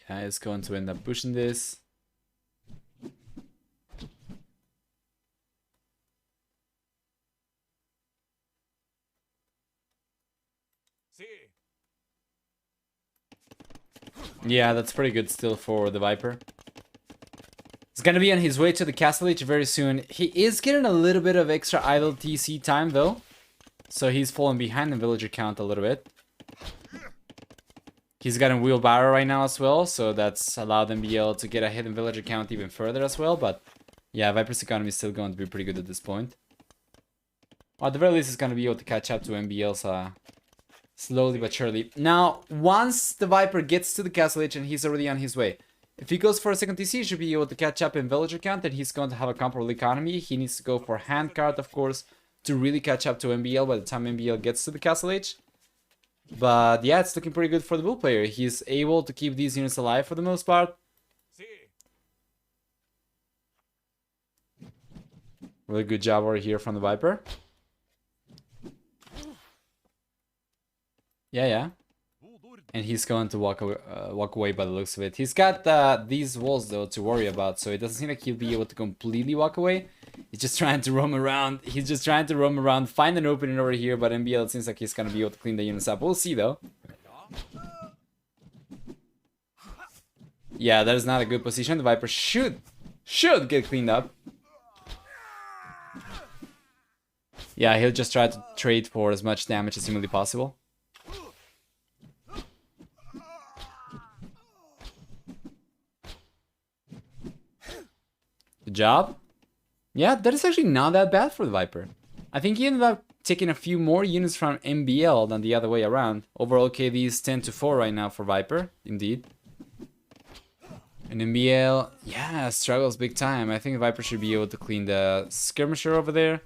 Yeah, it's going to end up pushing this. Yeah, that's pretty good still for the Viper. He's gonna be on his way to the Castle Age very soon. He is getting a little bit of extra idle TC time though, so he's falling behind the villager count a little bit. He's got a wheelbarrow right now as well, so that's allowed MbL to get ahead in villager count even further as well. But yeah, Viper's economy is still going to be pretty good at this point. Well, at the very least, it's gonna be able to catch up to MbL's slowly but surely. Now, once the Viper gets to the Castle Age and he's already on his way, if he goes for a second TC, he should be able to catch up in villager count, and he's going to have a comparable economy. He needs to go for handcart, of course, to really catch up to MbL by the time MbL gets to the Castle Age. But yeah, it's looking pretty good for the bull player. He's able to keep these units alive for the most part. Really good job over here from the Viper. Yeah. And he's going to walk away by the looks of it. He's got these walls though to worry about, so it doesn't seem like he'll be able to completely walk away. He's just trying to roam around. Find an opening over here, but MbL, it seems like he's going to be able to clean the units up. We'll see though. Yeah, that is not a good position. The Viper should get cleaned up. Yeah, he'll just try to trade for as much damage as humanly possible. Good job. Yeah, that is actually not that bad for the Viper. I think he ended up taking a few more units from MbL than the other way around. Overall KD is 10-4 right now for Viper, indeed. And MbL, yeah, struggles big time. I think Viper should be able to clean the skirmisher over there.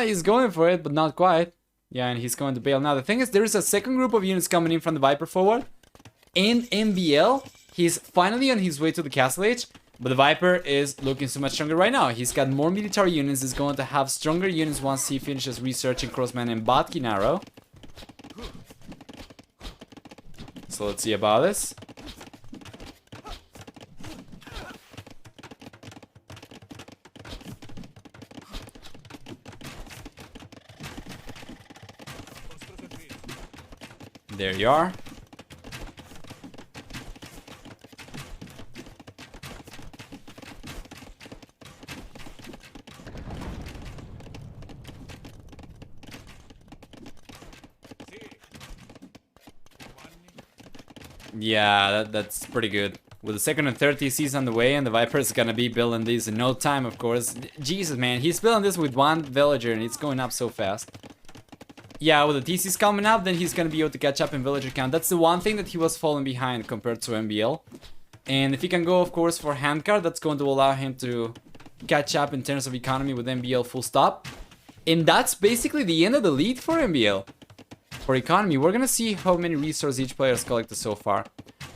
He's going for it, but not quite. Yeah, and he's going to bail. Now, the thing is, there is a second group of units coming in from the Viper forward. And MbL, he's finally on his way to the Castle Age. But the Viper is looking so much stronger right now. He's got more military units. He's going to have stronger units once he finishes researching Crossman and Botkin Arrow. So let's see about this. There you are. Yeah, that's pretty good. With the second and third TCs on the way, and the Viper is gonna be building these in no time, of course. Jesus, man, he's building this with one villager, and it's going up so fast. Yeah, with the TCs coming up, then he's gonna be able to catch up in villager count. That's the one thing that he was falling behind compared to MbL. And if he can go, of course, for handcart, that's going to allow him to catch up in terms of economy with MbL full stop. And that's basically the end of the lead for MbL. For economy, we're gonna see how many resources each player has collected so far.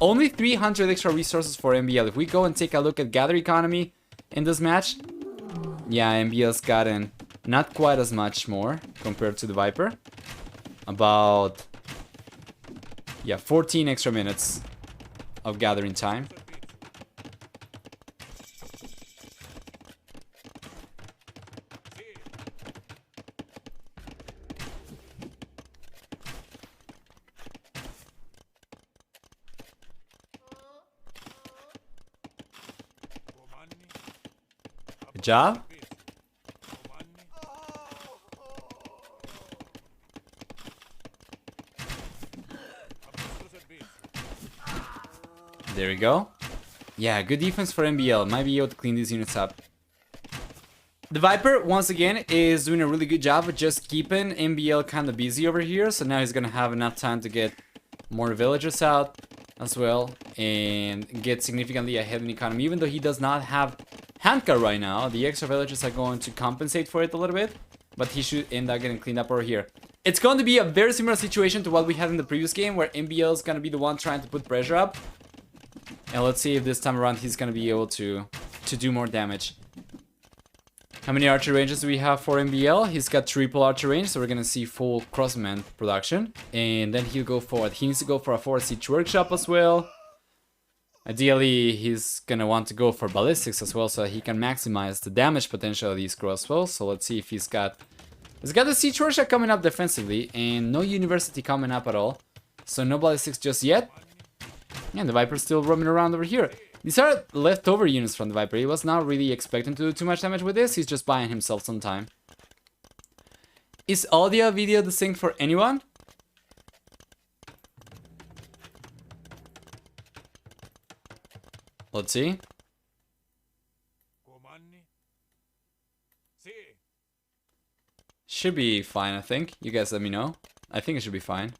Only 300 extra resources for MbL. If we go and take a look at gather economy in this match, yeah, MbL's gotten not quite as much more compared to the Viper. About, yeah, 14 extra minutes of gathering time. Good job. There we go. Yeah, good defense for MbL. Might be able to clean these units up. The Viper, once again, is doing a really good job of just keeping MbL kind of busy over here. So now he's going to have enough time to get more villagers out as well. And get significantly ahead in economy. Even though he does not have handcart right now, the extra villagers are going to compensate for it a little bit. But he should end up getting cleaned up over here. It's going to be a very similar situation to what we had in the previous game, where MbL is going to be the one trying to put pressure up. And let's see if this time around he's going to be able to do more damage. How many archer ranges do we have for MbL? He's got triple archer range, so we're going to see full crossman production. And then he'll go forward. He needs to go for a forward siege workshop as well. Ideally, he's going to want to go for ballistics as well, so he can maximize the damage potential of these crossbows. So let's see if he's got the siege workshop coming up defensively, and no university coming up at all. So no ballistics just yet. And the Viper's still roaming around over here. These are leftover units from the Viper. He was not really expecting to do too much damage with this. He's just buying himself some time. Is audio video distinct for anyone? Let's see. Should be fine, I think. You guys let me know. I think it should be fine.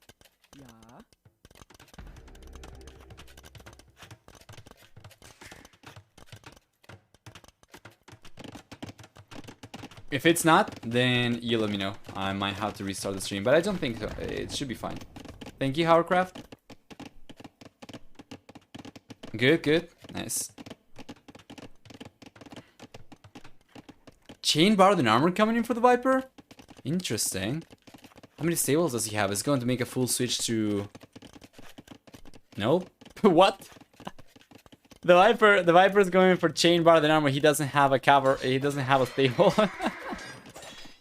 If it's not, then you let me know. I might have to restart the stream, but I don't think so. It should be fine. Thank you, Hovercraft. Good, good. Nice. Chain barred and armor coming in for the Viper? Interesting. How many stables does he have? Is going to make a full switch to... Nope. What? The Viper is going for chain barred and armor. He doesn't have a cover. He doesn't have a stable.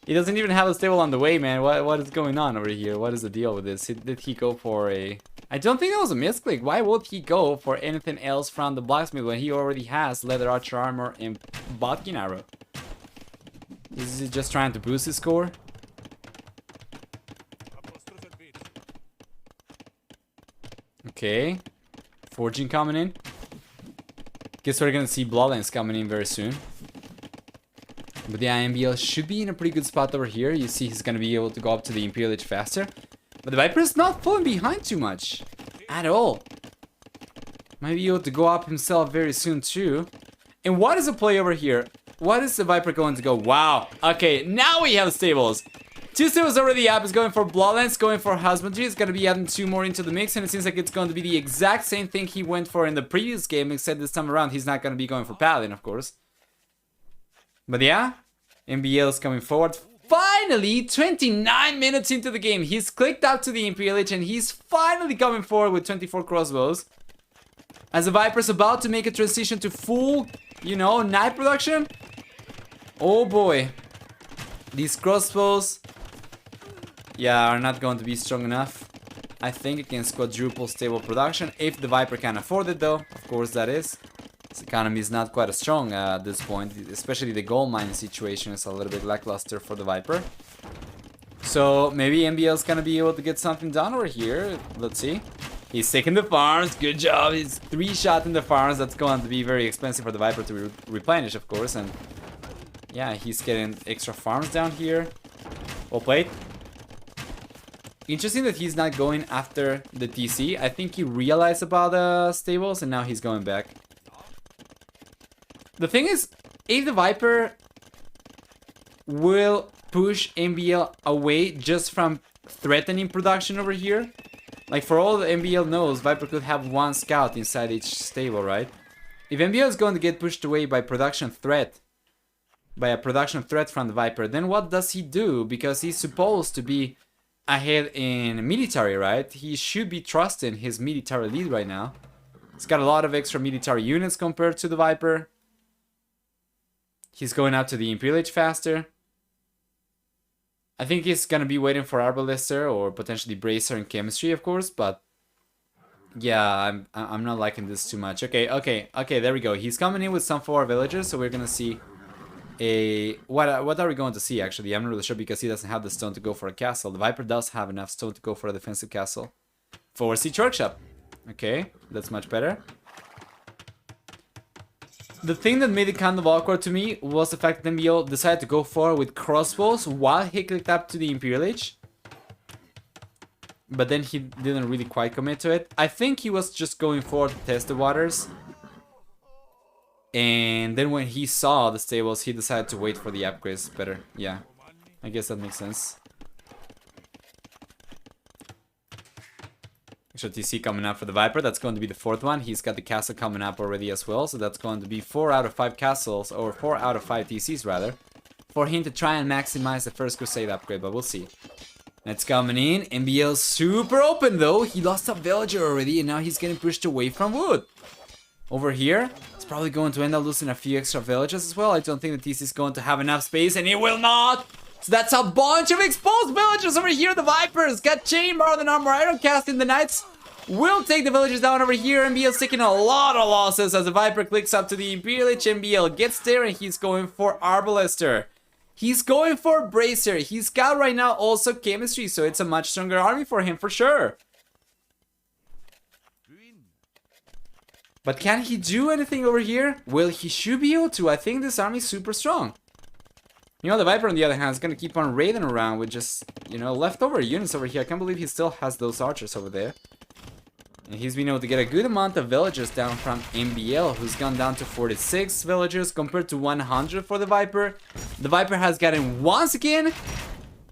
He doesn't even have a stable on the way, man. What is going on over here? What is the deal with this? Did he go for a... I don't think that was a misclick. Why would he go for anything else from the blacksmith when he already has leather archer armor and bodkin arrow? Is he just trying to boost his score? Okay. Forging coming in. Guess we're gonna see bloodlines coming in very soon. But yeah, MbL should be in a pretty good spot over here. You see he's gonna be able to go up to the Imperial Age faster. But the Viper is not falling behind too much. At all. Might be able to go up himself very soon too. And what is the play over here? What is the Viper going to go? Wow. Okay, now we have stables. Two stables already up. Is going for bloodlines, going for husbandry. It's gonna be adding two more into the mix, and it seems like it's going to be the exact same thing he went for in the previous game, except this time around he's not gonna be going for paladin, of course. But yeah, MbL is coming forward. Finally, 29 minutes into the game, he's clicked up to the Imperial Age and he's finally coming forward with 24 crossbows. As the Viper's about to make a transition to full, you know, night production. Oh boy. These crossbows, yeah, are not going to be strong enough, I think, against quadruple stable production. If the Viper can afford it though, of course that is. This economy is not quite as strong at this point, especially the gold mine situation is a little bit lackluster for the Viper. So maybe MbL is gonna be able to get something done over here. Let's see. He's taking the farms. Good job. He's 3-shot in the farms. That's going to be very expensive for the Viper to replenish, of course. And yeah, he's getting extra farms down here. Well played. Interesting that he's not going after the TC. I think he realized about the stables and now he's going back. The thing is, if the Viper will push MbL away just from threatening production over here, like for all the MbL knows, Viper could have one scout inside each stable, right? If MbL is going to get pushed away by a production threat from the Viper, then what does he do? Because he's supposed to be ahead in military, right? He should be trusting his military lead right now. He's got a lot of extra military units compared to the Viper. He's going out to the Imperial Age faster. I think he's gonna be waiting for Arbalister or potentially Bracer and Chemistry, of course, but yeah, I'm not liking this too much. Okay, there we go. He's coming in with some 4 villagers, so we're gonna see a... What are we going to see, actually? I'm not really sure because he doesn't have the stone to go for a castle. The Viper does have enough stone to go for a defensive castle. For Siege Workshop. Okay, that's much better. The thing that made it kind of awkward to me was the fact that MbL decided to go forward with crossbows while he clicked up to the Imperial Age. But then he didn't really quite commit to it. I think he was just going forward to test the waters. And then when he saw the stables, he decided to wait for the upgrades better. Yeah, I guess that makes sense. Extra TC coming up for the Viper. That's going to be the 4th one. He's got the castle coming up already as well. So that's going to be 4 out of 5 castles, or 4 out of 5 TCs rather, for him to try and maximize the First Crusade upgrade, but we'll see. That's coming in. MbL's super open though. He lost a villager already and now he's getting pushed away from wood. Over here, it's probably going to end up losing a few extra villagers as well. I don't think the TC is going to have enough space, and it will not! So that's a bunch of exposed villagers over here. The Vipers got chain more than armor iron casting. The Knights will take the villagers down over here. MbL's taking a lot of losses as the Viper clicks up to the Imperial Age. MbL gets there and he's going for Arbalister. He's going for Bracer. He's got right now also Chemistry, so it's a much stronger army for him for sure. But can he do anything over here? Well, he should be able to. I think this army is super strong. You know, the Viper on the other hand is going to keep on raiding around with just, you know, leftover units over here. I can't believe he still has those archers over there. And he's been able to get a good amount of villagers down from MbL, who's gone down to 46 villagers compared to 100 for the Viper. The Viper has gotten, once again,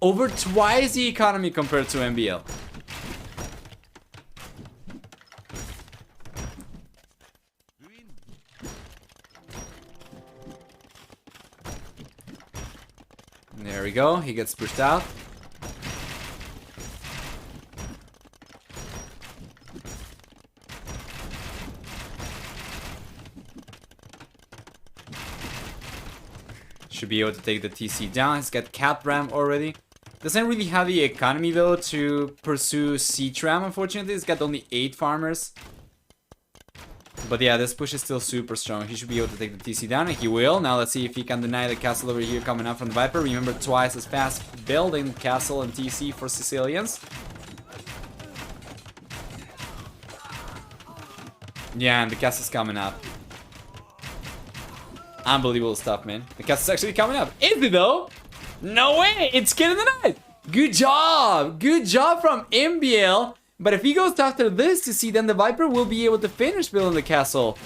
over twice the economy compared to MbL. There we go, he gets pushed out. Should be able to take the TC down. He's got Cat Ram already. Doesn't really have the economy though to pursue Siege Ram, unfortunately. He's got only 8 farmers. But yeah, this push is still super strong. He should be able to take the TC down, and he will. Now let's see if he can deny the castle over here coming up from the Viper. Remember, twice as fast building castle and TC for Sicilians. Yeah, and the castle's coming up. Unbelievable stuff, man. The castle's actually coming up. Is it though? No way! It's Kid in the Night! Good job! Good job from MbL. But if he goes after this to see, then the Viper will be able to finish building the castle.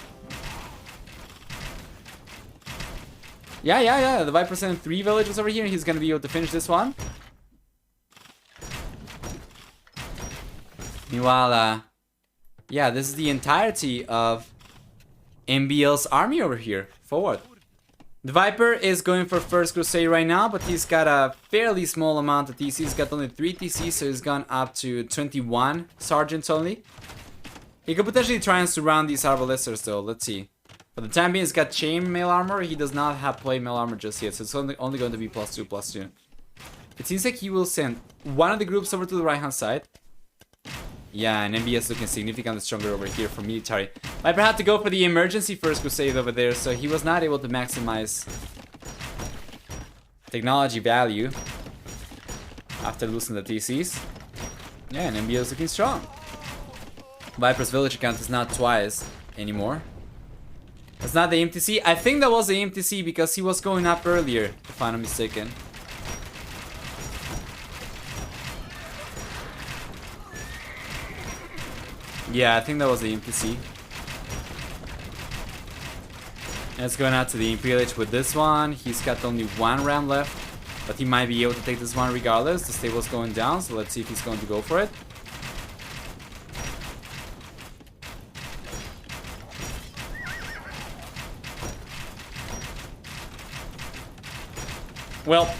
Yeah. The Viper sent 3 villages over here, and he's gonna be able to finish this one. Meanwhile, yeah, this is the entirety of MbL's army over here. Forward. The Viper is going for First Crusade right now, but he's got a fairly small amount of TC. He's got only 3 TC, so he's gone up to 21 sergeants only. He could potentially try and surround these Arbalisters though. Let's see. For the time being, he's got chain mail armor. He does not have plate mail armor just yet, so it's only going to be +2/+2. It seems like he will send one of the groups over to the right hand side. Yeah, and MbS looking significantly stronger over here for military. Viper had to go for the emergency First Crusade over there, so he was not able to maximize technology value after losing the TCs. Yeah, and MbS looking strong. Viper's villager count is not twice anymore. That's not the MTC. I think that was the MTC because he was going up earlier, if I'm not mistaken. Yeah, I think that was the MTC. And it's going out to the Imperial H with this one. He's got only one ram left, but he might be able to take this one regardless. The stable's going down, so let's see if he's going to go for it. Well,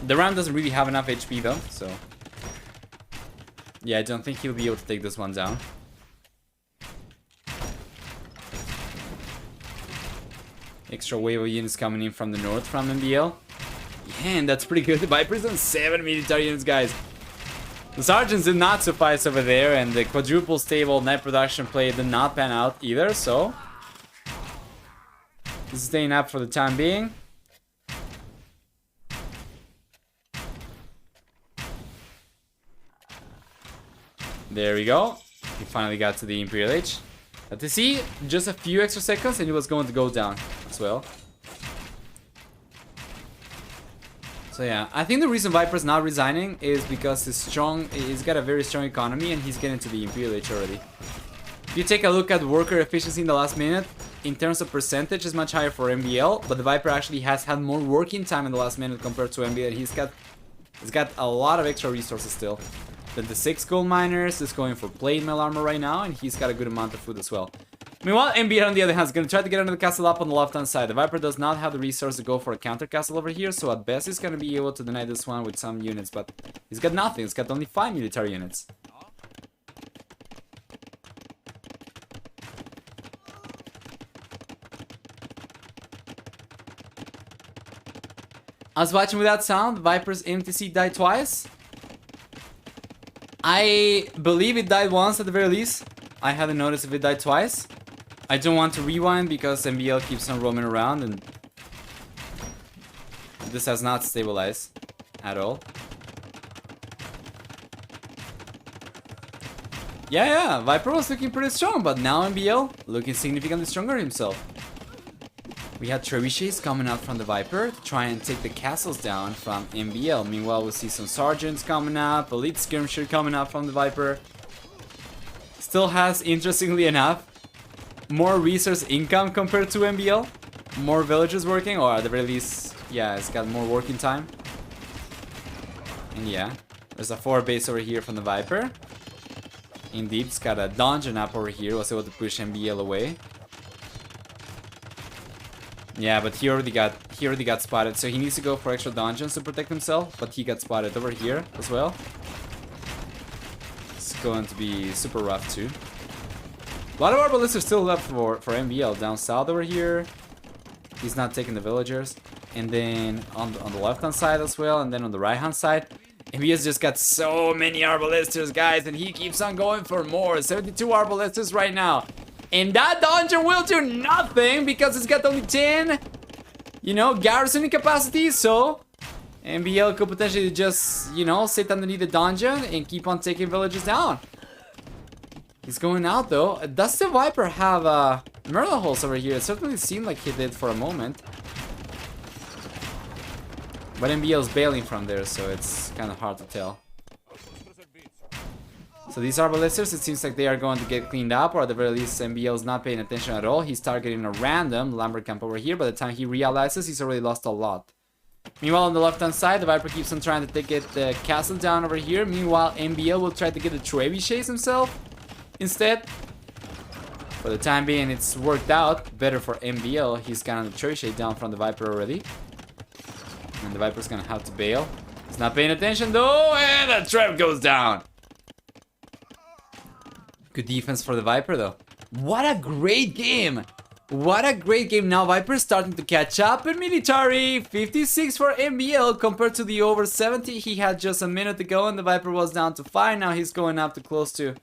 the ram doesn't really have enough HP though, so... yeah, I don't think he'll be able to take this one down. Extra wave of units coming in from the north from MbL. Yeah, and that's pretty good. The Viper's on 7 military units, guys. The Sergeants did not suffice over there, and the quadruple stable night production play did not pan out either, so... this is staying up for the time being. There we go. He finally got to the Imperial H. But to see, just a few extra seconds and he was going to go down as well. So yeah, I think the reason Viper's not resigning is because he's got a very strong economy and he's getting to the Imperial H already. If you take a look at worker efficiency in the last minute, in terms of percentage is much higher for MbL, but the Viper actually has had more working time in the last minute compared to MbL. He's got a lot of extra resources still. Then the 6 gold miners is going for plate mail armor right now, and he's got a good amount of food as well. Meanwhile, MbL on the other hand is going to try to get under the castle up on the left hand side. The Viper does not have the resource to go for a counter castle over here, so at best he's going to be able to deny this one with some units, but he's got nothing. He's got only 5 military units. I was watching without sound. Viper's MTC died twice. I believe it died once at the very least. I haven't noticed if it died twice. I don't want to rewind because MbL keeps on roaming around and this has not stabilized at all. Yeah, Viper was looking pretty strong, but now MbL looking significantly stronger himself. We had trebuchets coming out from the Viper to try and take the castles down from MbL. Meanwhile, we see some sergeants coming up, elite skirmisher coming out from the Viper. Still has, interestingly enough, more resource income compared to MbL. More villagers working, or at the very least, yeah, it's got more working time. And yeah, there's a 4 base over here from the Viper. Indeed, it's got a dungeon up over here, was able to push MbL away. Yeah, but he already got spotted, so he needs to go for extra dungeons to protect himself, but he got spotted over here as well. It's going to be super rough too. A lot of arbalists are still left for MbL down south over here. He's not taking the villagers. And then on the left hand side as well, and then on the right hand side, MbL's just got so many arbalisters, guys, and he keeps on going for more. 72 arbalisters right now. And that dungeon will do nothing because it's got only 10, you know, garrisoning capacity. So MbL could potentially just, you know, sit underneath the dungeon and keep on taking villages down. He's going out though. Does the Viper have murder holes over here? It certainly seemed like he did for a moment. But MbL's bailing from there, so it's kind of hard to tell. So these arbalisters, it seems like they are going to get cleaned up, or at the very least MbL's not paying attention at all. He's targeting a random lumber camp over here. By the time he realizes, he's already lost a lot. Meanwhile, on the left hand side, the Viper keeps on trying to get the castle down over here. Meanwhile, MbL will try to get the trebuchets himself instead. For the time being, it's worked out better for MbL. He's got the trebuchet down from the Viper already. And the Viper's gonna have to bail. He's not paying attention though, and the trap goes down. Good defense for the Viper though. What a great game! What a great game. Now Viper's starting to catch up in military. 56 for MbL compared to the over 70 he had just a minute ago, and the Viper was down to 5. Now he's going up to close to,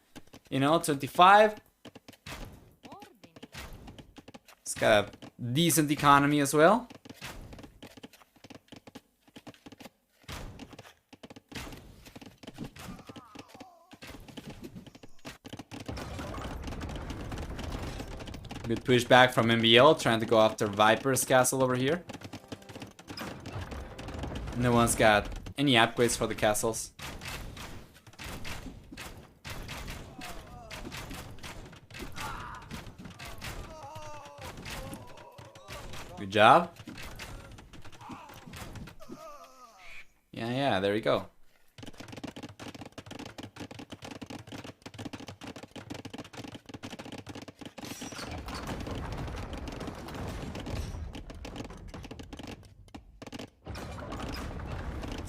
you know, 25. He's got a decent economy as well. Good pushback from MbL, trying to go after Viper's castle over here. No one's got any upgrades for the castles. Good job. Yeah, there you go.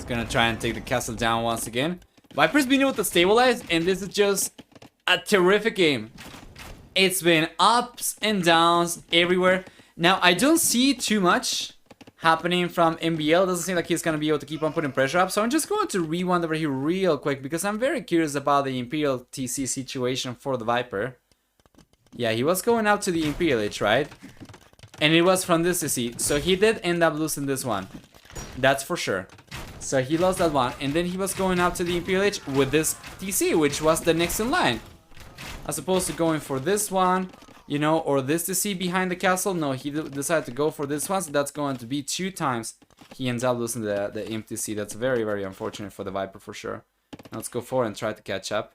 Gonna try and take the castle down once again. Viper's been able to stabilize, and this is just a terrific game. It's been ups and downs everywhere. Now, I don't see too much happening from MbL. Doesn't seem like he's gonna be able to keep on putting pressure up. So I'm just going to rewind over here real quick because I'm very curious about the Imperial TC situation for the Viper. Yeah, he was going out to the Imperial Age, right? And it was from this TC. So he did end up losing this one. That's for sure. So he lost that one, and then he was going out to the Imperial Age with this TC, which was the next in line. As opposed to going for this one, you know, or this TC behind the castle. No, he decided to go for this one, so that's going to be 2 times he ends up losing the Imp TC. That's very, very unfortunate for the Viper for sure. Now let's go forward and try to catch up.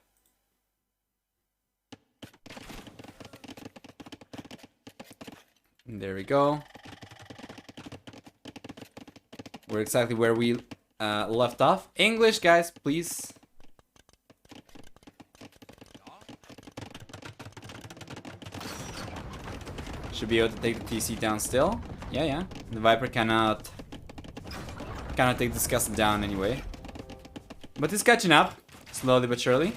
And there we go. We're exactly where we left off. English, guys, please. Should be able to take the TC down still. Yeah. The Viper cannot take this castle down anyway. But he's catching up, slowly but surely.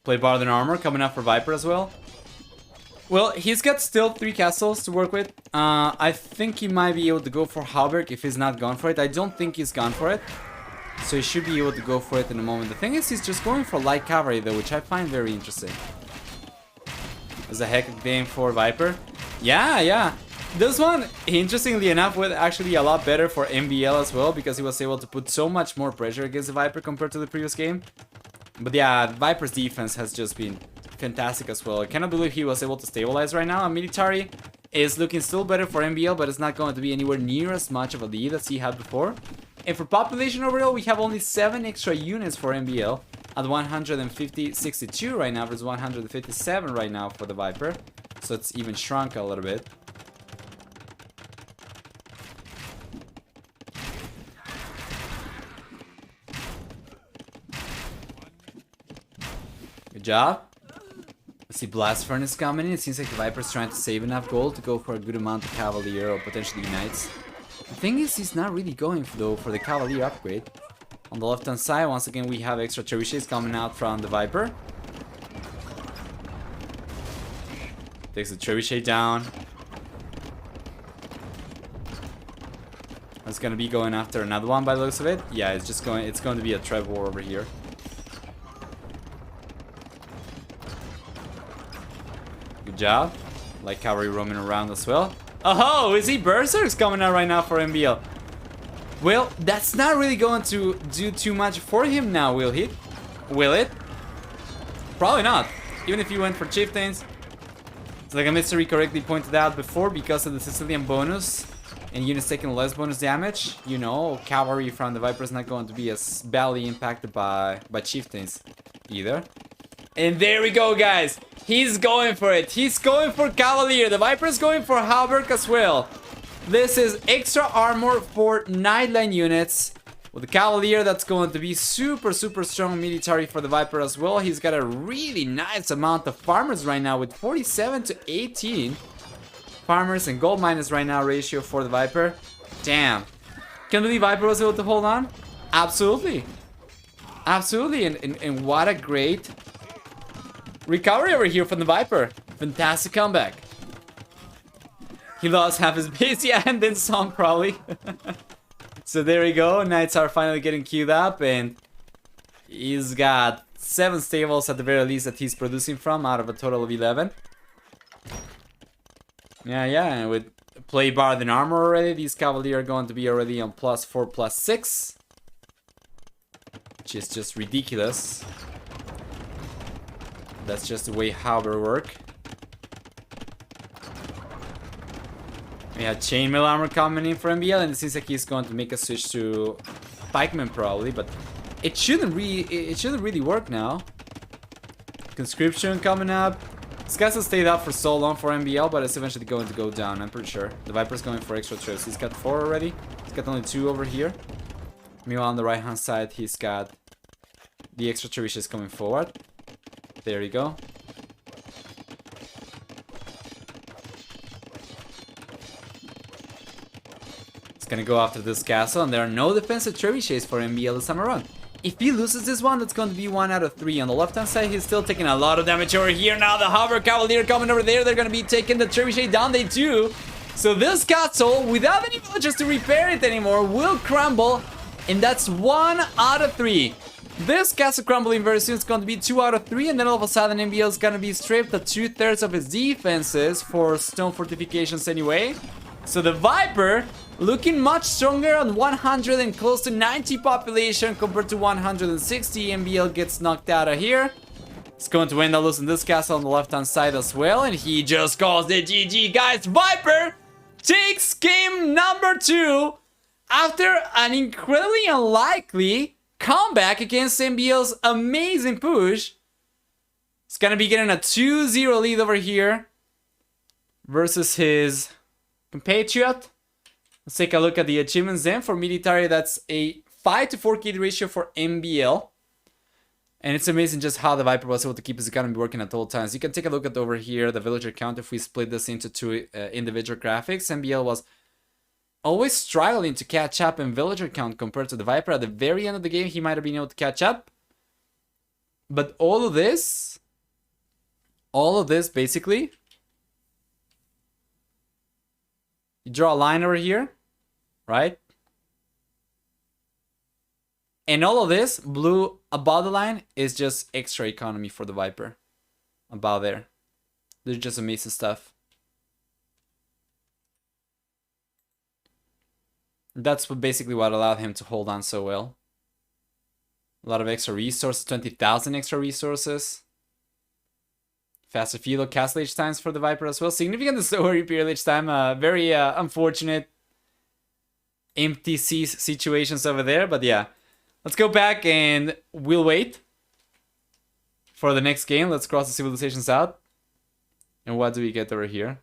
Play Bar than Armor coming up for Viper as well. Well, he's got still 3 castles to work with. I think he might be able to go for Halberg if he's not gone for it. I don't think he's gone for it. So he should be able to go for it in a moment. The thing is, he's just going for light cavalry though, which I find very interesting. It's a heck of a game for Viper. Yeah. This one, interestingly enough, was actually a lot better for MbL as well, because he was able to put so much more pressure against the Viper compared to the previous game. But yeah, Viper's defense has just been fantastic as well. I cannot believe he was able to stabilize right now. Military is looking still better for MbL, but it's not going to be anywhere near as much of a lead as he had before. And for population overall, we have only 7 extra units for MbL at 162 right now versus 157 right now for the Viper. So it's even shrunk a little bit. Good job. I see Blast Furnace coming in. It seems like the Viper's trying to save enough gold to go for a good amount of Cavalier or potentially Knights. The thing is, he's not really going though for the Cavalier upgrade. On the left hand side, once again, we have extra trebuchets coming out from the Viper. Takes the trebuchet down. It's gonna be going after another one by the looks of it. Yeah, it's going to be a Trev war over here. Good job. Like cavalry roaming around as well. Oh, is he Berserk's coming out right now for MbL? Well, that's not really going to do too much for him now, will he? Will it? Probably not. Even if he went for Chieftains. It's like a mystery correctly pointed out before, because of the Sicilian bonus and units taking less bonus damage, you know, cavalry from the Viper is not going to be as badly impacted by Chieftains either. And there we go, guys. He's going for it. He's going for Cavalier. The Viper is going for Halberg as well. This is extra armor for Nightline units. With the Cavalier, that's going to be super strong military for the Viper as well. He's got a really nice amount of farmers right now with 47 to 18 farmers and gold miners right now ratio for the Viper. Damn. Can the Viper was able to hold on? Absolutely. Absolutely. And what a great recovery over here from the Viper. Fantastic comeback. He lost half his base, yeah, and then some probably. So there we go. Knights are finally getting queued up, and he's got 7 stables at the very least that he's producing from out of a total of 11. Yeah, and with play bar than armor already, these Cavalier are going to be already on +4, +6. which is just ridiculous. That's just the way Hauber work. We had chainmail armor coming in for MbL, and it seems like he's going to make a switch to pikeman probably, but it shouldn't really work now. Conscription coming up. This guy's will stayed up for so long for MbL, but it's eventually going to go down, I'm pretty sure. The Viper's going for extra trips. He's got 4 already. He's got only 2 over here. Meanwhile, on the right hand side, he's got the extra trebuchets coming forward. There you go. He's gonna go after this castle, and there are no defensive trebuchets for MbL this time around. If he loses this one, that's going to be 1 out of 3. On the left hand side, he's still taking a lot of damage over here. Now the Hover Cavalier coming over there. They're gonna be taking the trebuchet down. They do. So this castle, without any villagers to repair it anymore, will crumble. And that's 1 out of 3. This castle crumbling very soon is going to be 2 out of 3. And then all of a sudden, MbL is going to be stripped of 2/3 of his defenses for stone fortifications anyway. So the Viper looking much stronger on 100 and close to 90 population compared to 160. MbL gets knocked out of here. It's going to end up losing this castle on the left hand side as well. And he just calls the GG, guys. Viper takes game number 2 after an incredibly unlikely comeback against MbL's amazing push. It's gonna be getting a 2-0 lead over here versus his compatriot. Let's take a look at the achievements then. For military, that's a 5-to-4 KD ratio for MbL. And it's amazing just how the Viper was able to keep his economy working at all times. You can take a look at over here, the villager count. If we split this into 2 individual graphics, MbL was always struggling to catch up in villager count compared to the Viper. At the very end of the game, he might have been able to catch up. But all of this basically, you draw a line over here, right? And all of this, blue above the line, is just extra economy for the Viper. About there. They're just amazing stuff. That's basically what allowed him to hold on so well. A lot of extra resources, 20,000 extra resources. Faster feudal castle age times for the Viper as well. Significantly slower imperial age time. Very unfortunate empty seas situations over there. But yeah, let's go back and we'll wait for the next game. Let's cross the civilizations out. And what do we get over here?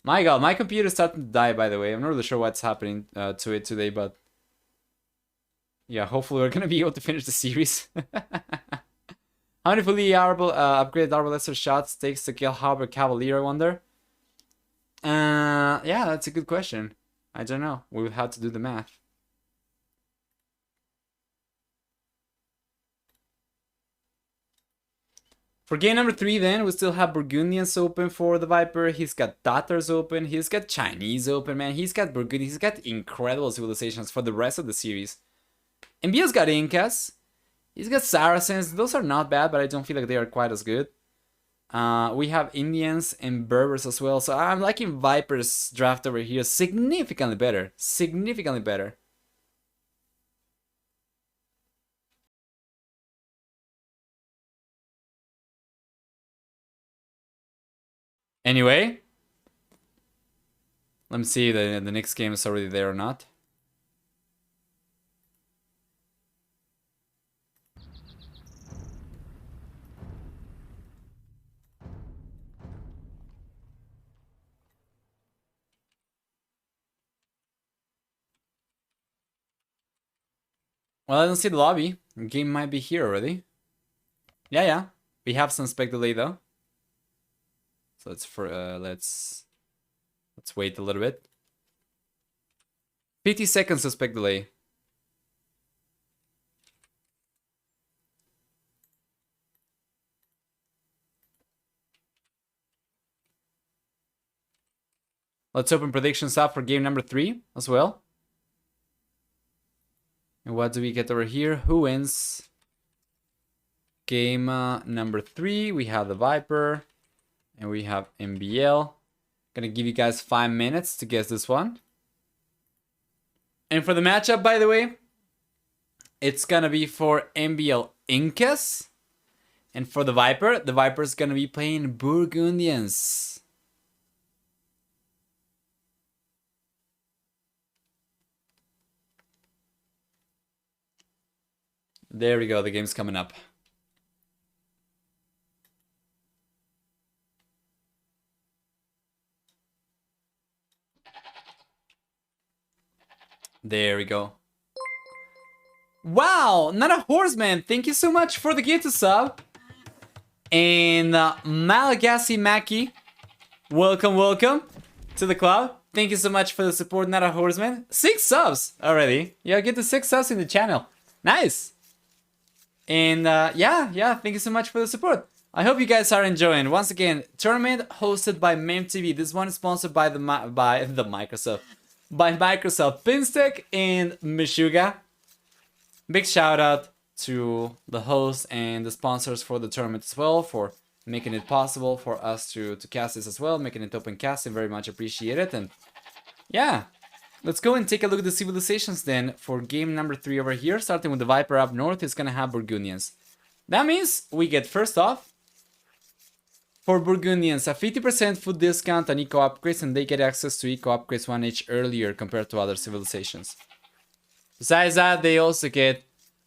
My god, my computer's starting to die, by the way. I'm not really sure what's happening to it today, but yeah, hopefully we're gonna be able to finish the series. How many fully upgraded arbalester shots takes to kill Hauber Cavalier, I wonder? Yeah, that's a good question. I don't know. We would have to do the math. For game number 3 then, we still have Burgundians open for the Viper. He's got Tatars open. He's got Chinese open, man. He's got Burgundians. He's got incredible civilizations for the rest of the series. MbL's got Incas. He's got Saracens. Those are not bad, but I don't feel like they are quite as good. We have Indians and Berbers as well. So I'm liking Viper's draft over here significantly better. Significantly better. Anyway, let me see if the next game is already there or not. Well, I don't see the lobby. The game might be here already. Yeah. We have some spec delay though. So let's wait a little bit. 50 seconds to spec delay. Let's open predictions up for game number 3 as well. And what do we get over here? Who wins? Game number 3, we have the Viper. And we have MbL. Gonna give you guys 5 minutes to guess this one. And for the matchup, by the way, it's gonna be for MbL Incas. And for the Viper is gonna be playing Burgundians. There we go, the game's coming up. There we go. Wow, not a horseman. Thank you so much for the gift to sub. And Malagasy Mackie, welcome to the club. Thank you so much for the support, not a horseman. 6 subs already. Yeah, get to 6 subs in the channel. Nice. And yeah, thank you so much for the support. I hope you guys are enjoying. Once again, tournament hosted by MemTV. This one is sponsored by Microsoft Pinstick and Meshuga. Big shout out to the host and the sponsors for the tournament as well for making it possible for us to cast this as well, making it open casting. Very much appreciate it. And yeah, let's go and take a look at the civilizations then for game number 3 over here. Starting with the Viper up north, it's gonna have Burgundians. That means we get, first off, for Burgundians, a 50% food discount on eco upgrades, and they get access to eco upgrades 1H earlier compared to other civilizations. Besides that, they also get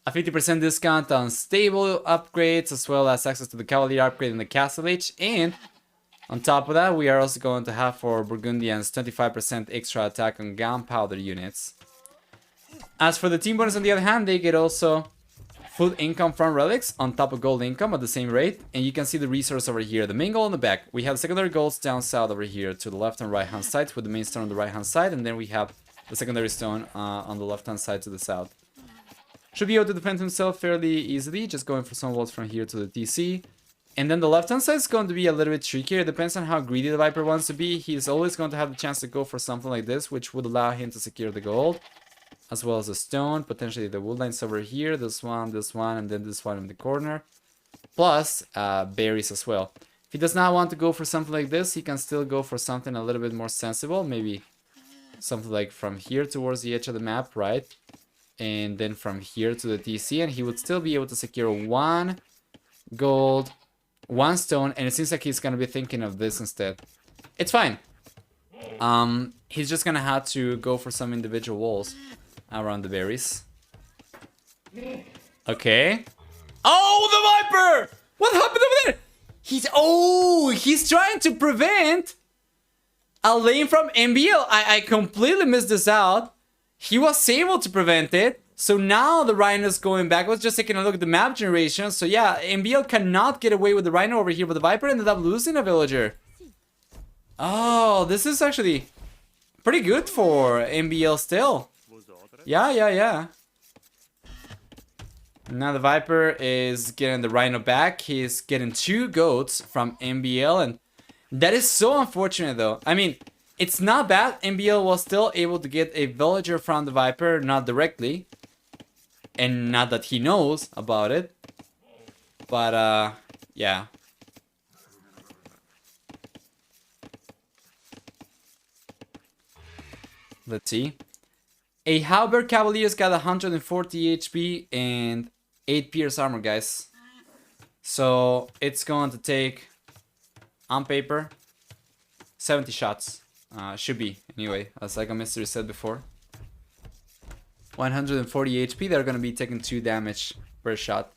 a 50% discount on stable upgrades, as well as access to the Cavalier upgrade in the Castle Age. And on top of that, we are also going to have for Burgundians 25% extra attack on gunpowder units. As for the team bonus, on the other hand, they get also food income from relics on top of gold income at the same rate. And you can see the resource over here. The main goal on the back. We have secondary goals down south over here to the left and right hand sides, with the main stone on the right hand side. And then we have the secondary stone on the left hand side to the south. Should be able to defend himself fairly easily, just going for some walls from here to the TC. And then the left hand side is going to be a little bit trickier. It depends on how greedy the Viper wants to be. He's always going to have the chance to go for something like this, which would allow him to secure the gold, as well as the stone, potentially the wood lines over here, this one, and then this one in the corner. Plus berries as well. If he does not want to go for something like this, he can still go for something a little bit more sensible. Maybe something like from here towards the edge of the map, right? And then from here to the TC, and he would still be able to secure 1 gold, 1 stone, and it seems like he's gonna be thinking of this instead. It's fine. He's just gonna have to go for some individual walls around the berries. Okay. Oh, the Viper! What happened over there? He's trying to prevent a lane from MbL. I completely missed this out. He was able to prevent it. So now the Rhino is going back. I was just taking a look at the map generation. So yeah, MbL cannot get away with the Rhino over here, but the Viper ended up losing a villager. Oh, this is actually pretty good for MbL still. Yeah. Now the Viper is getting the Rhino back. He's getting 2 goats from MbL, and that is so unfortunate though. I mean, it's not bad. MbL was still able to get a villager from the Viper, not directly. And not that he knows about it. But, yeah. Let's see. A Halberd Cavalier's got 140 HP and 8 pierce armor, guys. So, it's going to take, on paper, 70 shots. Should be, anyway, as like a mystery said before. 140 HP, they're gonna be taking 2 damage per shot.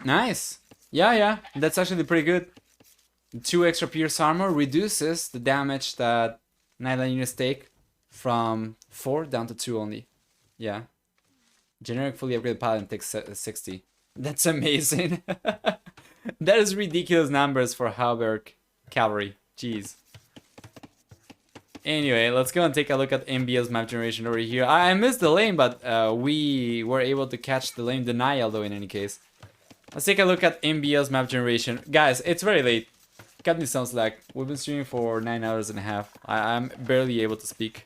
Nice! Yeah, that's actually pretty good. 2 extra pierce armor reduces the damage that Nightline units take from 4 down to 2 only. Yeah. Generic fully upgraded paladin takes 60. That's amazing. That is ridiculous numbers for Halberd Cavalry. Jeez. Anyway, let's go and take a look at MbL's map generation over here. I missed the lane, but we were able to catch the lane denial though in any case. Let's take a look at MbL's map generation. Guys, it's very late. Cut me some slack. We've been streaming for 9 hours and a half. I'm barely able to speak.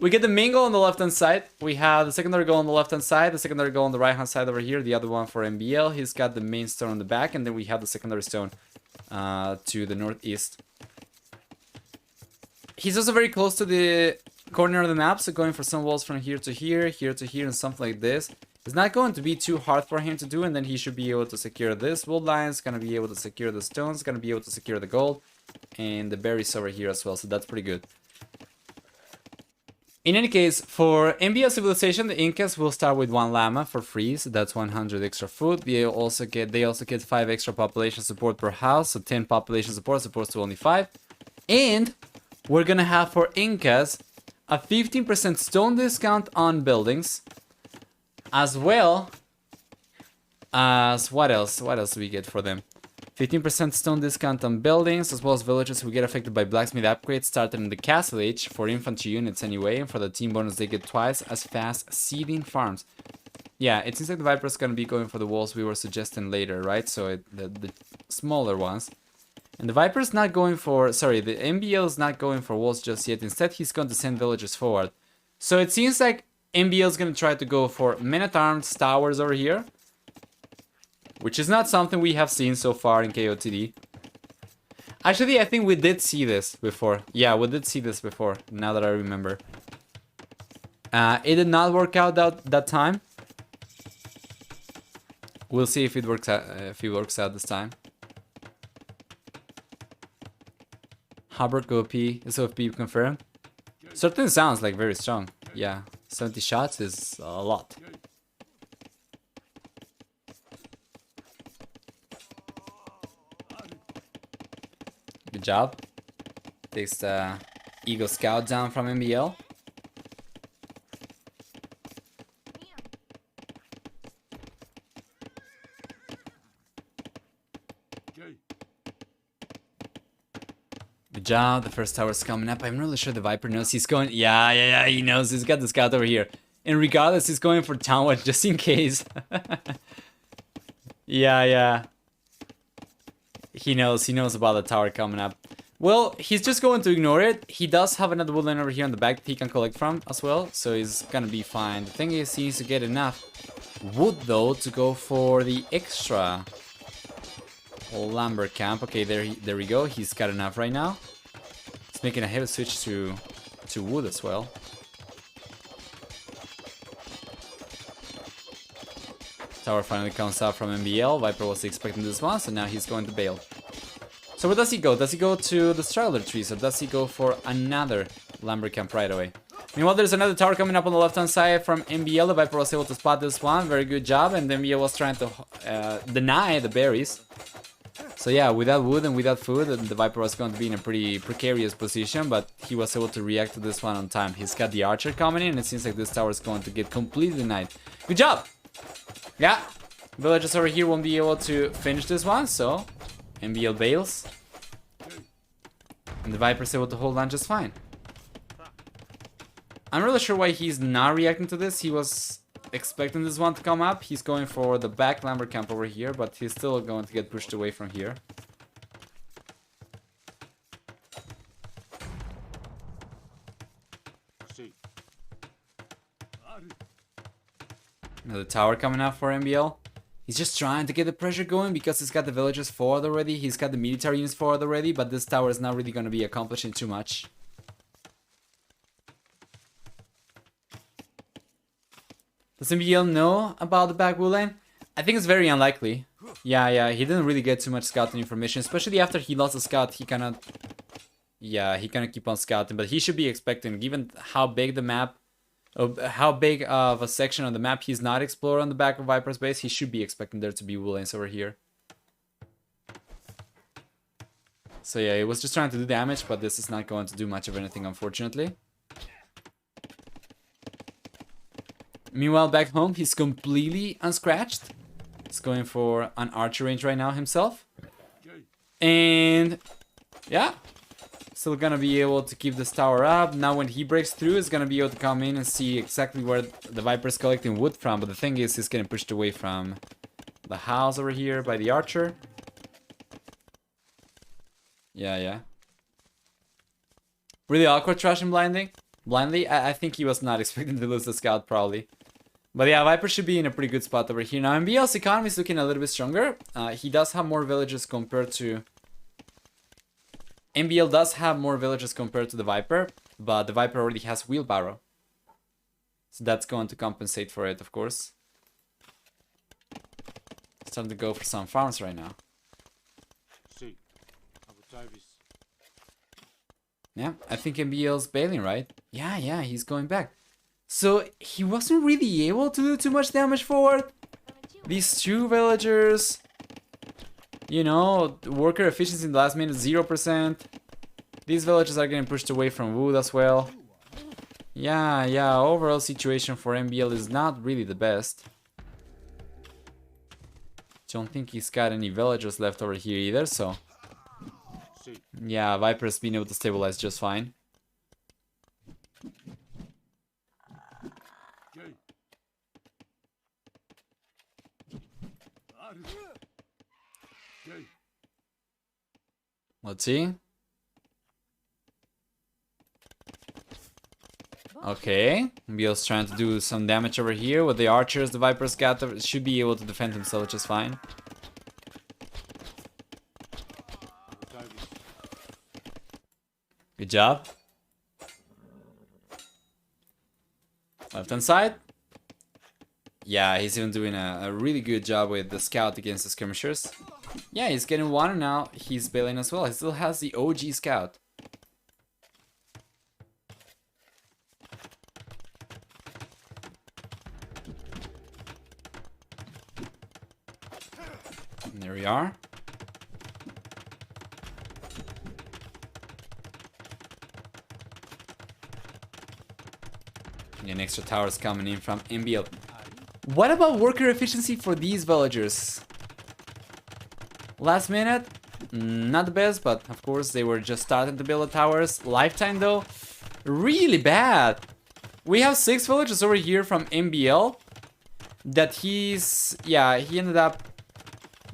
We get the main goal on the left hand side. We have the secondary goal on the left hand side, the secondary goal on the right hand side over here, the other one for MbL. He's got the main stone on the back, and then we have the secondary stone to the northeast. He's also very close to the corner of the map, so going for some walls from here to here, here to here, and something like this. It's not going to be too hard for him to do, and then he should be able to secure this wood line, is gonna be able to secure the stones, gonna be able to secure the gold, and the berries over here as well, so that's pretty good. In any case, for MbL civilization, the Incas will start with 1 llama for free, so that's 100 extra food. They also get 5 extra population support per house, so 10 population support as opposed to only 5. And we're gonna have for Incas a 15% stone discount on buildings, as well as what else? What else do we get for them? 15% stone discount on buildings, as well as villages who get affected by blacksmith upgrades started in the castle age, for infantry units anyway, and for the team bonus they get twice as fast seeding farms. Yeah, it seems like the Viper is going to be going for the walls we were suggesting later, right? So the smaller ones. And the Viper is not going for, sorry, the MbL is not going for walls just yet. Instead, he's going to send villagers forward. So it seems like MbL is going to try to go for men-at-arms towers over here, which is not something we have seen so far in KOTD. Actually, I think we did see this before. Yeah, we did see this before, now that I remember. It did not work out that time. We'll see if it works out this time. Hubbard OP is OP confirmed. Certainly sounds like very strong. Yeah, 70 shots is a lot. Good job. Takes the Eagle Scout down from MbL. Good job. The first tower's coming up. I'm really sure the Viper knows he's going. Yeah, he knows. He's got the Scout over here. And regardless, he's going for townwatch just in case. Yeah. He knows about the tower coming up. Well, he's just going to ignore it. He does have another woodland over here on the back that he can collect from as well, so he's gonna be fine. The thing is, he needs to get enough wood though to go for the extra lumber camp. Okay, there we go. He's got enough right now. He's making a heavy switch to wood as well. Tower finally comes out from MbL. Viper was expecting this one, so now he's going to bail. So where does he go? Does he go to the straggler trees, or does he go for another lumber camp right away? Meanwhile, there's another tower coming up on the left-hand side from MbL. The Viper was able to spot this one. Very good job. And MbL was trying to deny the berries. So yeah, without wood and without food, the Viper was going to be in a pretty precarious position, but he was able to react to this one on time. He's got the archer coming in, and it seems like this tower is going to get completely denied. Good job! Yeah, villagers over here won't be able to finish this one, so MbL bails. And the Viper's able to hold on just fine. I'm really sure why he's not reacting to this. He was expecting this one to come up. He's going for the back lumber camp over here, but he's still going to get pushed away from here. Another tower coming up for MbL. He's just trying to get the pressure going because he's got the villagers forward already. He's got the military units forward already, but this tower is not really going to be accomplishing too much. Does MbL know about the back wood line? I think it's very unlikely. Yeah, he didn't really get too much scouting information, especially after he lost the scout. He cannot keep on scouting, but he should be expecting, given how big the map, how big of a section of the map he's not explored on the back of Viper's base, he should be expecting there to be wood lines over here. So yeah, he was just trying to do damage, but this is not going to do much of anything, unfortunately. Meanwhile, back home, he's completely unscratched. He's going for an archer range right now himself. And yeah, still gonna be able to keep this tower up. Now when he breaks through, he's gonna be able to come in and see exactly where the Viper's collecting wood from. But the thing is, he's getting pushed away from the house over here by the archer. Yeah. Really awkward trashing blindly. I think he was not expecting to lose the scout, probably. But yeah, Viper should be in a pretty good spot over here. Now, MbL's economy is looking a little bit stronger. He does have more villages compared to MbL does have more villagers compared to the Viper, but the Viper already has wheelbarrow. So that's going to compensate for it, of course. Starting to go for some farms right now. Yeah, I think MbL's bailing, right? Yeah, he's going back. So he wasn't really able to do too much damage forward. These two villagers, you know, worker efficiency in the last minute 0%. These villagers are getting pushed away from wood as well. Yeah, overall situation for MbL is not really the best. Don't think he's got any villagers left over here either, so... Yeah, Viper's been able to stabilize just fine. Let's see. Okay, MbL's trying to do some damage over here with the archers. The Viper's got should be able to defend himself just fine. Good job. Left hand side. Yeah, he's even doing a really good job with the scout against the skirmishers. Yeah, he's getting one and now he's bailing as well. He still has the OG scout. And there we are. And extra towers coming in from MbL. What about worker efficiency for these villagers? Last minute, not the best, but of course they were just starting to build the towers. Lifetime though, really bad. We have 6 villagers over here from MbL that he ended up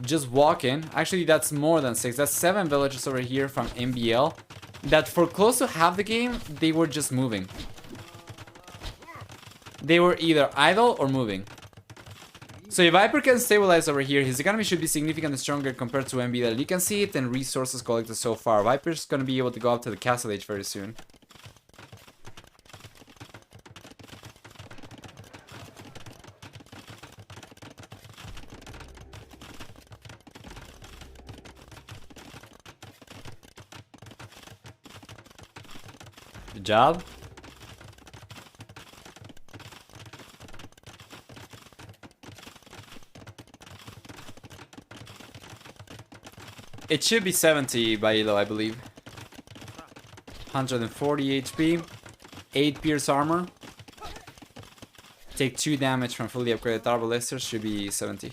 just walking. Actually, that's more than 6. That's 7 villagers over here from MbL that for close to half the game, they were just moving. They were either idle or moving. So if Viper can stabilize over here, his economy should be significantly stronger compared to MbL. You can see it in resources collected so far. Viper's gonna be able to go up to the castle age very soon. Good job. It should be 70 by Elo, I believe. 140 HP, 8 pierce armor. Take 2 damage from fully upgraded arbalesters, should be 70.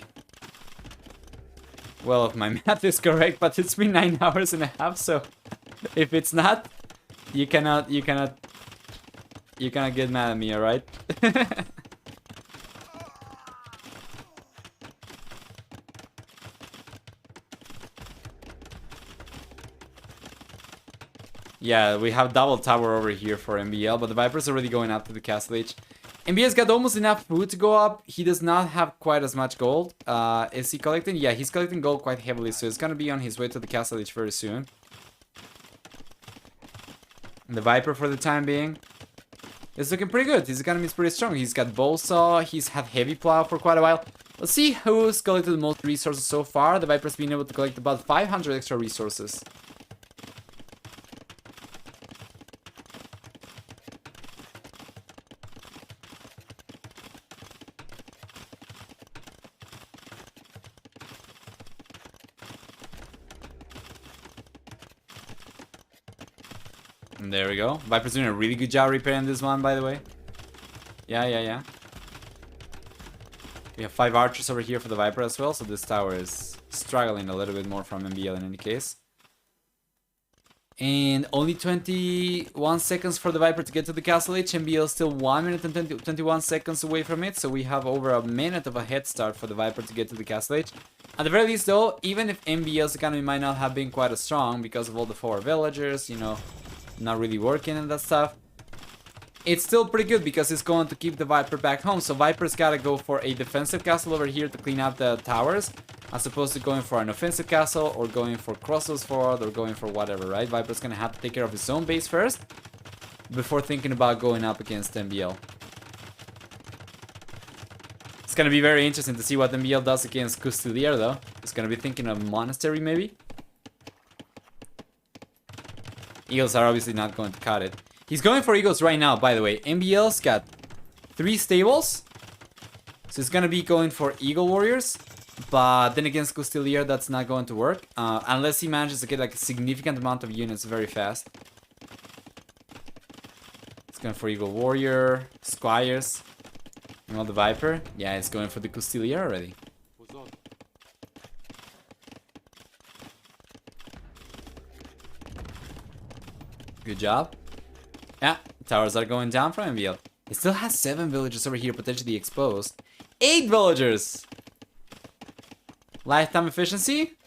Well, if my math is correct, but it's been 9 hours and a half, so if it's not, you cannot get mad at me, alright? Yeah, we have double tower over here for MbL, but the Viper's already going up to the castle age. MbL's got almost enough food to go up. He does not have quite as much gold. Is he collecting? Yeah, he's collecting gold quite heavily, so he's gonna be on his way to the castle age very soon. And the Viper, for the time being, is looking pretty good. His economy is pretty strong. He's got bow saw. He's had heavy plow for quite a while. Let's see who's collected the most resources so far. The Viper's been able to collect about 500 extra resources. And there we go. Viper's doing a really good job repairing this one, by the way. Yeah. We have 5 archers over here for the Viper as well, so this tower is struggling a little bit more from MbL in any case. And only 21 seconds for the Viper to get to the castle age. MbL still 1 minute and 21 seconds away from it, so we have over a minute of a head start for the Viper to get to the castle age. At the very least though, even if MbL's economy might not have been quite as strong because of all the 4 villagers, you know, not really working and that stuff, it's still pretty good because it's going to keep the Viper back home. So Viper's gotta go for a defensive castle over here to clean up the towers. as opposed to going for an offensive castle or going for crosses forward or going for whatever, right? Viper's gonna have to take care of his own base first before thinking about going up against MbL. It's gonna be very interesting to see what MbL does against Custilier, though. He's gonna be thinking of Monastery, maybe. Eagles are obviously not going to cut it. He's going for Eagles right now, by the way. MbL's got 3 stables. So he's gonna be going for Eagle Warriors. But then against Custilier, that's not going to work. Unless he manages to get like a significant amount of units very fast. He's going for Eagle Warrior, Squires. You know the Viper? Yeah, he's going for the Custilier already. Good job. Yeah, towers are going down from MbL. It still has 7 villagers over here potentially exposed. 8 villagers! Lifetime efficiency?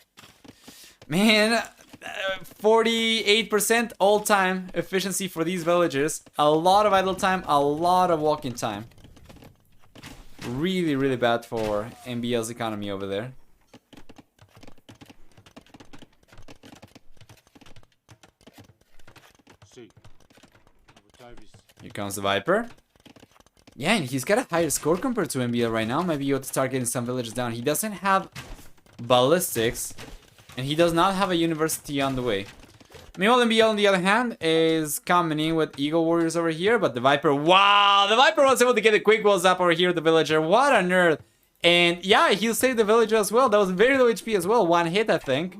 Man, 48% all-time efficiency for these villagers. A lot of idle time, a lot of walking time. Really, really bad for MbL's economy over there. Here comes the Viper. Yeah, and he's got a higher score compared to MbL right now. Maybe you have to start getting some villagers down. He doesn't have ballistics, and he does not have a university on the way. Meanwhile, MbL on the other hand is coming in with Eagle Warriors over here, but the Viper, wow, the Viper was able to get the quick walls up over here with the villager. What a nerd. And yeah, he'll save the villager as well. That was very low HP as well. 1 hit, I think.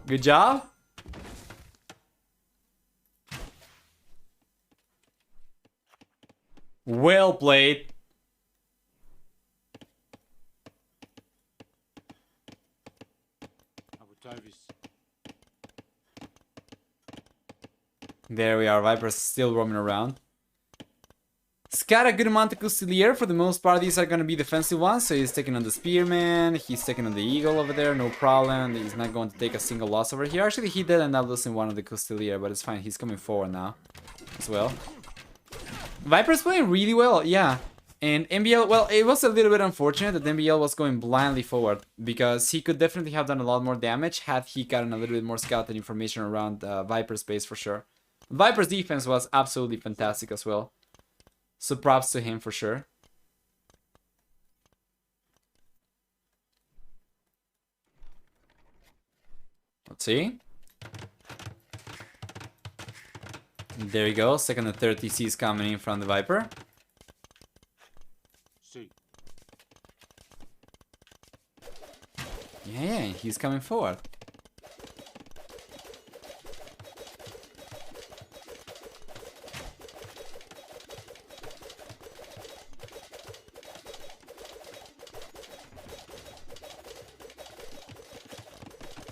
Good job. Well played. There we are. Viper's still roaming around. He's got a good amount of Custilier. For the most part, these are going to be defensive ones. So he's taking on the Spearman. He's taking on the Eagle over there. No problem. He's not going to take a single loss over here. Actually, he did end up losing one of the Custilier, but it's fine. He's coming forward now as well. Viper's playing really well, yeah. And MbL, well, it was a little bit unfortunate that MbL was going blindly forward, because he could definitely have done a lot more damage had he gotten a little bit more scouted information around Viper's base for sure. Viper's defense was absolutely fantastic as well. So props to him for sure. Let's see. There you go. Second and third TCs coming in from the Viper. Yeah, he's coming forward.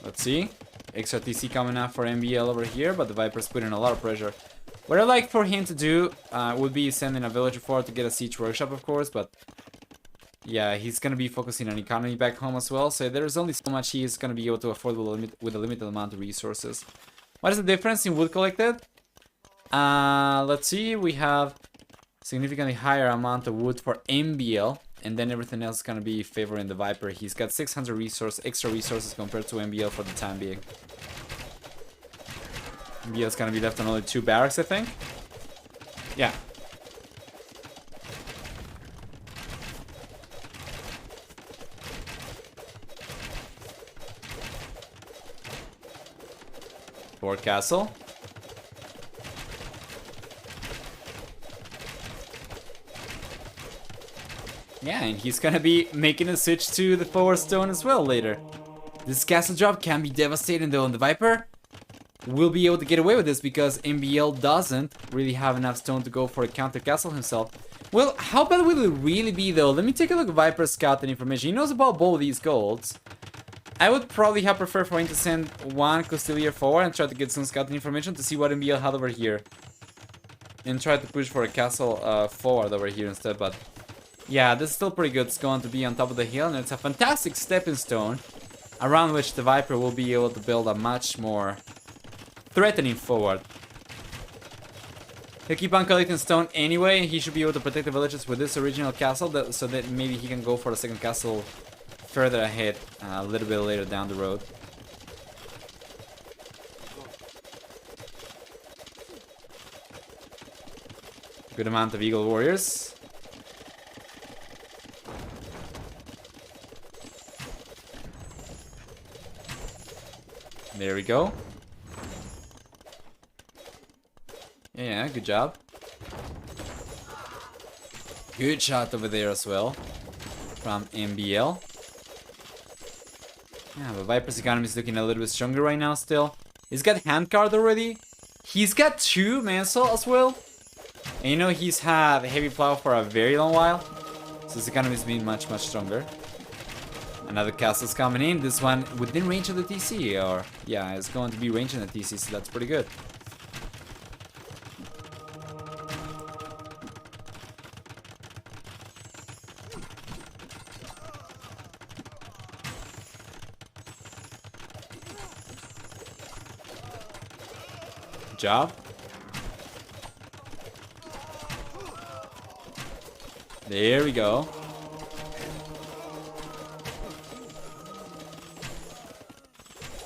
Let's see. Extra TC coming out for MbL over here, but the Viper's putting a lot of pressure. What I'd like for him to do would be sending a villager forward to get a siege workshop, of course, but yeah, he's going to be focusing on economy back home as well, so there's only so much he's going to be able to afford with a limited amount of resources. What is the difference in wood collected? Let's see, we have significantly higher amount of wood for MbL, and then everything else is going to be favoring the Viper. He's got 600 extra resources compared to MbL for the time being. MbL's gonna be left on only 2 barracks, I think. Yeah. Fort Castle. Yeah, and he's gonna be making a switch to the forward stone as well later. This castle drop can be devastating though on the Viper. Will be able to get away with this because MbL doesn't really have enough stone to go for a counter castle himself. Well, how bad will it really be though? Let me take a look at Viper's scouting information. He knows about both these golds. I would probably have preferred for him to send 1 Custilier forward and try to get some scouting information to see what MbL had over here. And try to push for a castle forward over here instead, but yeah, this is still pretty good. It's going to be on top of the hill, and it's a fantastic stepping stone around which the Viper will be able to build a much more threatening forward. He'll keep on collecting stone anyway. He should be able to protect the villages with this original castle, so that maybe he can go for the second castle further ahead, a little bit later down the road. Good amount of Eagle Warriors. There we go. Yeah, good job. Good shot over there as well from MbL. Yeah, but Viper's economy is looking a little bit stronger right now still. He's got handguard already. He's got 2 Mantle as well. And you know he's had heavy plow for a very long while. So his economy is being much stronger. Another castle's coming in. This one within range of the TC. Or yeah, it's going to be range in the TC, so that's pretty good. Good job. There we go.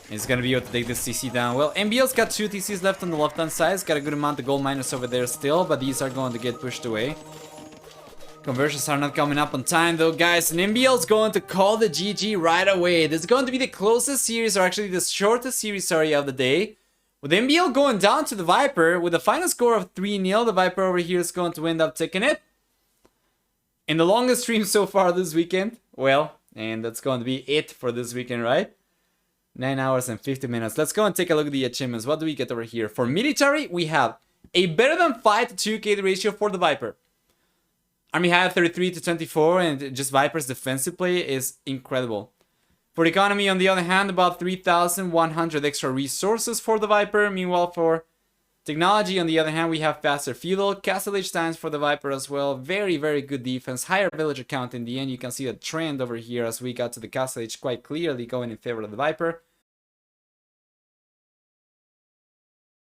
He's gonna be able to take this TC down. Well, MbL's got 2 TCs left on the left hand side. He's got a good amount of gold miners over there still, but these are going to get pushed away. Conversions are not coming up on time though, guys. And MbL's going to call the GG right away. This is going to be the closest series, or actually the shortest series, sorry, of the day. With MbL going down to the Viper with a final score of 3-0. The Viper over here is going to end up taking it. In the longest stream so far this weekend. Well, and that's going to be it for this weekend, right? 9 hours and 50 minutes. Let's go and take a look at the achievements. What do we get over here? For military, we have a better than 5 to 2 KD ratio for the Viper. Army high 33 to 24, and just Viper's defensive play is incredible. For economy, on the other hand, about 3,100 extra resources for the Viper. Meanwhile, for technology, on the other hand, we have faster fuel, castle age times for the Viper as well. Very good defense, higher villager count in the end. You can see the trend over here as we got to the castle age quite clearly going in favor of the Viper.